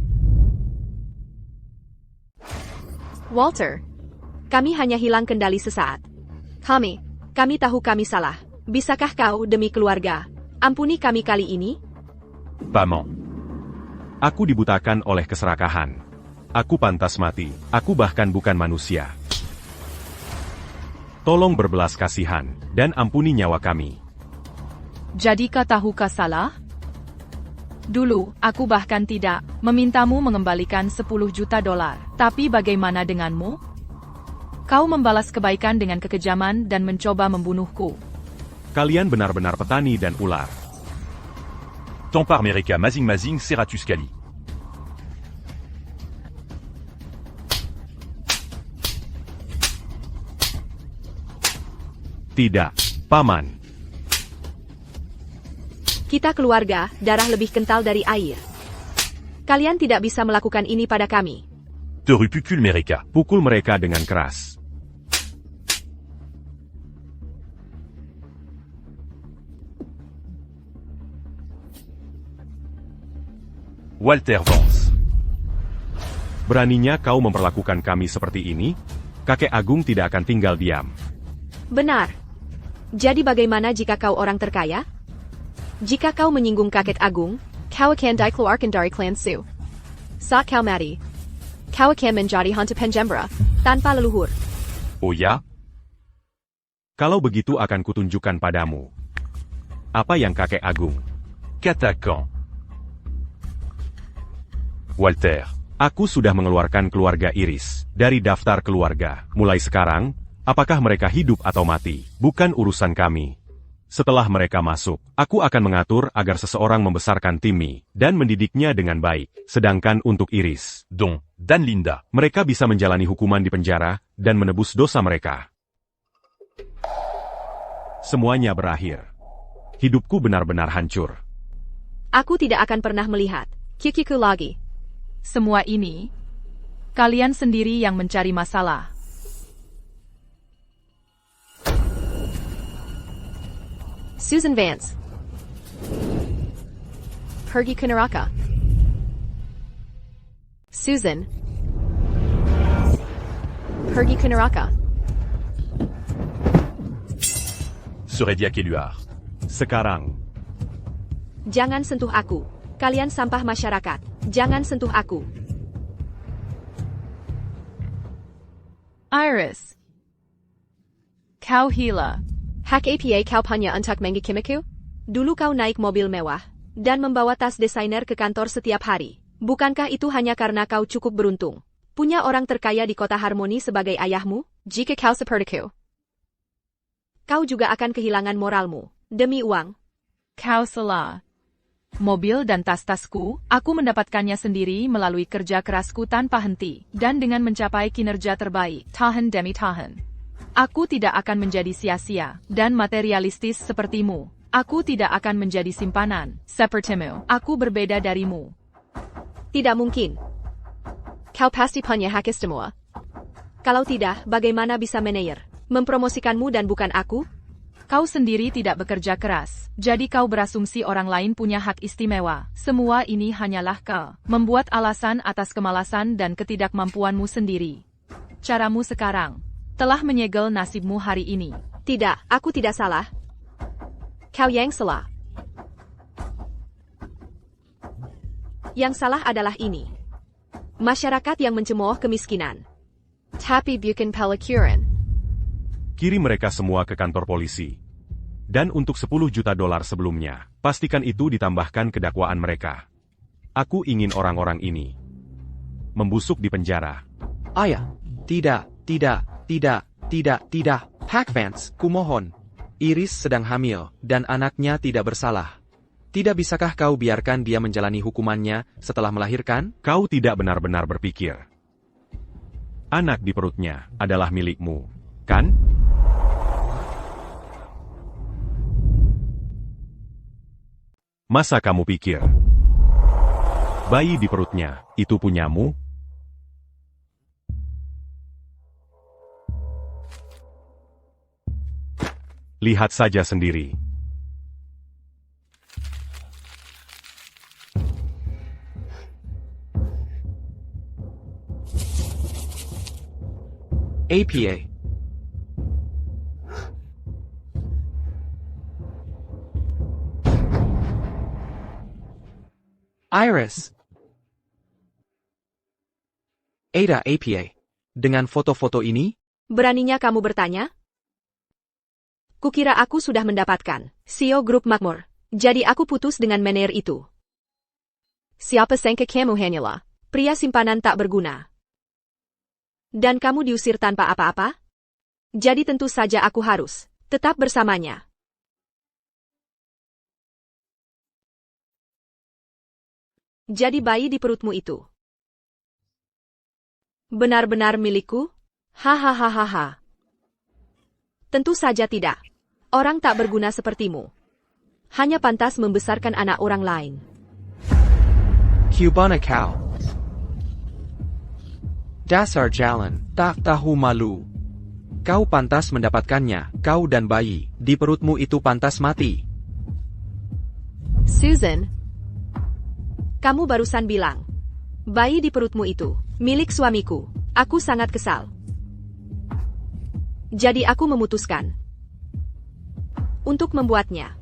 Walter. Kami hanya hilang kendali sesaat. Kami tahu kami salah. Bisakah kau demi keluarga ampuni kami kali ini? Maman. Aku dibutakan oleh keserakahan. Aku pantas mati. Aku bahkan bukan manusia. Tolong berbelas kasihan, dan ampuni nyawa kami. Jadikah tahukah salah? Dulu, aku bahkan tidak memintamu mengembalikan 10 juta dolar. Tapi bagaimana denganmu? Kau membalas kebaikan dengan kekejaman dan mencoba membunuhku. Kalian benar-benar petani dan ular. Tampar Mereka Mazing Seratus Kali. Tidak, Paman. Kita keluarga, darah lebih kental dari air. Kalian tidak bisa melakukan ini pada kami. Te rupukul mereka. Pukul mereka dengan keras. Walter Vance. Beraninya kau memperlakukan kami seperti ini? Kakek Agung tidak akan tinggal diam. Benar. Jadi bagaimana jika kau orang terkaya? Jika kau menyinggung kakek agung, kau akan dikeluarkan dari klan Su. Saat kau mati, kau akan menjadi hantu penjambra, tanpa leluhur. Oh ya? Kalau begitu akan kutunjukkan padamu. Apa yang kakek Agung? Katakan. Walter. Aku sudah mengeluarkan keluarga Iris dari daftar keluarga. Mulai sekarang, apakah mereka hidup atau mati, bukan urusan kami. Setelah mereka masuk, aku akan mengatur agar seseorang membesarkan Timmy dan mendidiknya dengan baik. Sedangkan untuk Iris, Don, dan Linda. mereka bisa menjalani hukuman di penjara dan menebus dosa mereka. Semuanya berakhir. Hidupku benar-benar hancur. Aku tidak akan pernah melihat Kikiku lagi. Semua ini, kalian sendiri yang mencari masalah. Susan Vance. Pergi ke neraka. Susan. Pergi ke neraka. Sorediak Éluard. Sekarang, Jangan sentuh aku. Kalian sampah masyarakat. Jangan sentuh aku. Iris. Kau hila. Hak APA kau punya untuk menghakimiku? Dulu kau naik mobil mewah dan membawa tas desainer ke kantor setiap hari. Bukankah itu hanya karena kau cukup beruntung? Punya orang terkaya di kota Harmoni sebagai ayahmu? Jika kau sepertiku, kau juga akan kehilangan moralmu. Demi uang. Kau salah. Mobil dan tas-tasku, aku mendapatkannya sendiri melalui kerja kerasku tanpa henti, dan dengan mencapai kinerja terbaik, tahun demi tahun. Aku tidak akan menjadi sia-sia, dan materialistis sepertimu. Aku tidak akan menjadi simpanan, sepertimu. Aku berbeda darimu. Tidak mungkin. Kau pasti punya hak istimewa. Kalau tidak, bagaimana bisa manajer mempromosikanmu dan bukan aku? Kau sendiri tidak bekerja keras, jadi kau berasumsi orang lain punya hak istimewa. Semua ini hanyalah kau membuat alasan atas kemalasan dan ketidakmampuanmu sendiri. Caramu sekarang telah menyegel nasibmu hari ini. Tidak, aku tidak salah. Kau yang salah. Yang salah adalah ini. Masyarakat yang mencemooh kemiskinan. Tapi bukan pelacuran. kirim mereka semua ke kantor polisi. Dan untuk 10 juta dolar sebelumnya, pastikan itu ditambahkan ke dakwaan mereka. Aku ingin orang-orang ini membusuk di penjara. Ayah, tidak. Hack Vance, kumohon. Iris sedang hamil, dan anaknya tidak bersalah. Tidak bisakah kau biarkan dia menjalani hukumannya setelah melahirkan? Kau tidak benar-benar berpikir. Anak di perutnya adalah milikmu, kan? Masa kamu pikir bayi di perutnya itu punyamu? Lihat saja sendiri. APA. Iris. Ada APA. Dengan foto-foto ini? Beraninya kamu bertanya? Kukira aku sudah mendapatkan CEO Grup Makmur. Jadi aku putus dengan manajer itu. Siapa sangka kamu hanyalah pria simpanan tak berguna. Dan kamu diusir tanpa apa-apa? Jadi tentu saja aku harus tetap bersamanya. Jadi bayi di perutmu itu benar-benar milikku? Hahaha. Tentu saja tidak. Orang tak berguna sepertimu hanya pantas membesarkan anak orang lain. Cubana kau. Dasar jalan, tak tahu malu. Kau pantas mendapatkannya, kau dan bayi di perutmu itu pantas mati. Susan, kamu barusan bilang, bayi di perutmu itu milik suamiku. Aku sangat kesal. Jadi aku memutuskan untuk membuatnya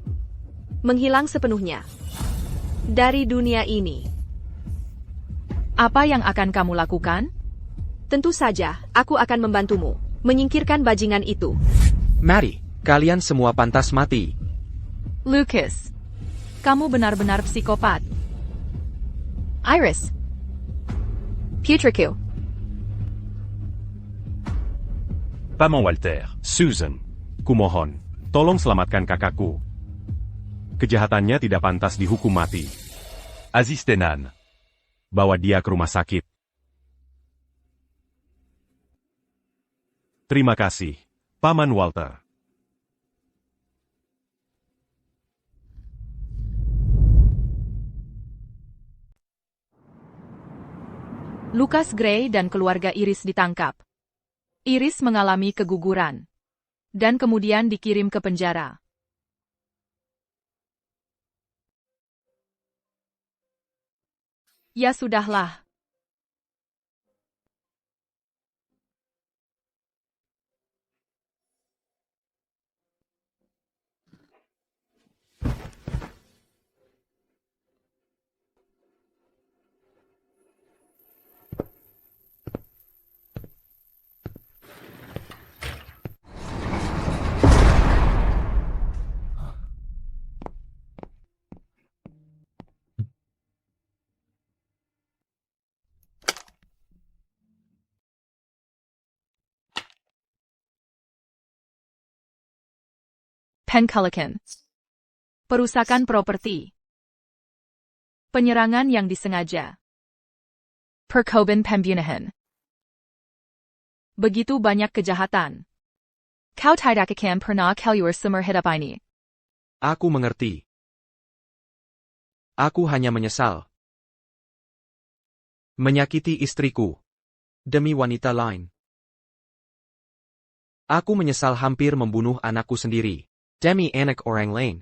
menghilang sepenuhnya dari dunia ini. Apa yang akan kamu lakukan? Tentu saja, aku akan membantumu menyingkirkan bajingan itu. Mari, kalian semua pantas mati. Lucas, kamu benar-benar psikopat. Iris, putriku, Pas mon Walter. Susan, kumohon, tolong selamatkan kakakku. Kejahatannya tidak pantas dihukum mati. Aziz Tenan. Bawa dia ke rumah sakit. Terima kasih, Paman Walter. Lucas Gray dan keluarga Iris ditangkap. Iris mengalami keguguran dan kemudian dikirim ke penjara. Ya sudahlah. Penculican. Perusakan properti. Penyerangan yang disengaja. Percobaan pembunuhan. Begitu banyak kejahatan. Kau tidak akan pernah keluar seumur hidup ini. Aku mengerti. Aku hanya menyesal. Menyakiti istriku. Demi wanita lain. Aku menyesal hampir membunuh anakku sendiri. Demi anak orang lain.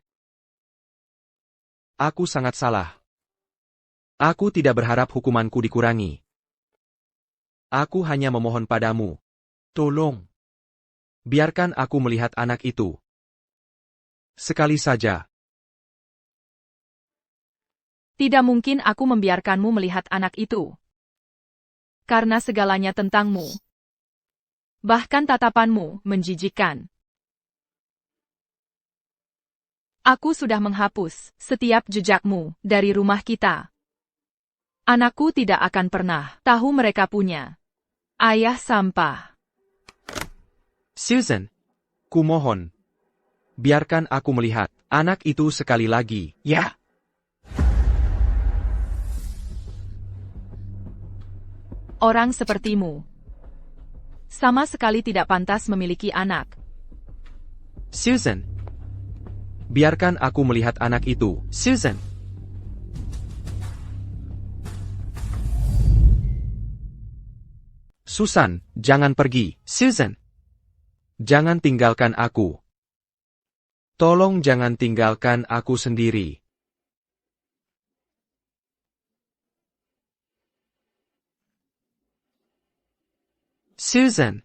Aku sangat salah. Aku tidak berharap hukumanku dikurangi. Aku hanya memohon padamu. Tolong. Biarkan aku melihat anak itu. Sekali saja. Tidak mungkin aku membiarkanmu melihat anak itu. Karena segalanya tentangmu. Bahkan tatapanmu menjijikkan. Aku sudah menghapus setiap jejakmu dari rumah kita. Anakku tidak akan pernah tahu mereka punya ayah sampah. Susan. Kumohon. Biarkan aku melihat anak itu sekali lagi, ya. Orang sepertimu sama sekali tidak pantas memiliki anak. Susan. Biarkan aku melihat anak itu, Susan. Susan, jangan pergi, Susan. Jangan tinggalkan aku. Tolong jangan tinggalkan aku sendiri. Susan.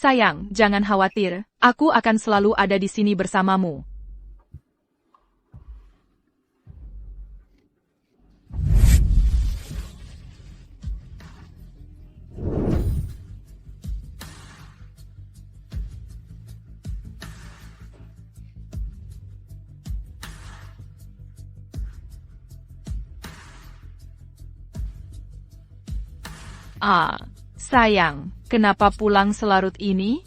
Sayang, jangan khawatir. Aku akan selalu ada di sini bersamamu. Sayang, kenapa pulang selarut ini?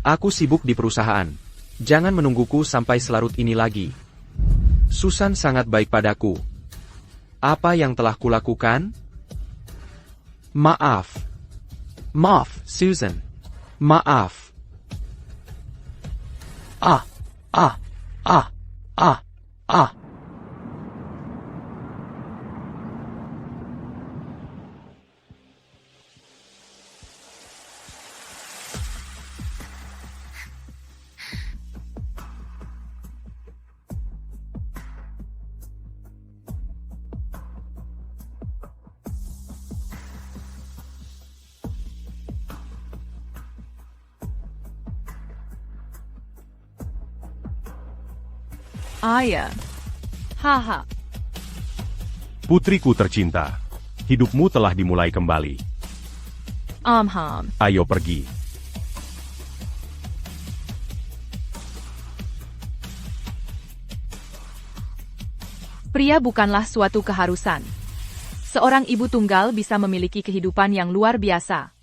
Aku sibuk di perusahaan. Jangan menungguku sampai selarut ini lagi. Susan sangat baik padaku. Apa yang telah kulakukan? Maaf. Maaf, Susan. Maaf. Ah, ah, ah, ah, ah. Ayah. Haha. Putriku tercinta, hidupmu telah dimulai kembali. Ham. Ayo pergi. Pria bukanlah suatu keharusan. Seorang ibu tunggal bisa memiliki kehidupan yang luar biasa.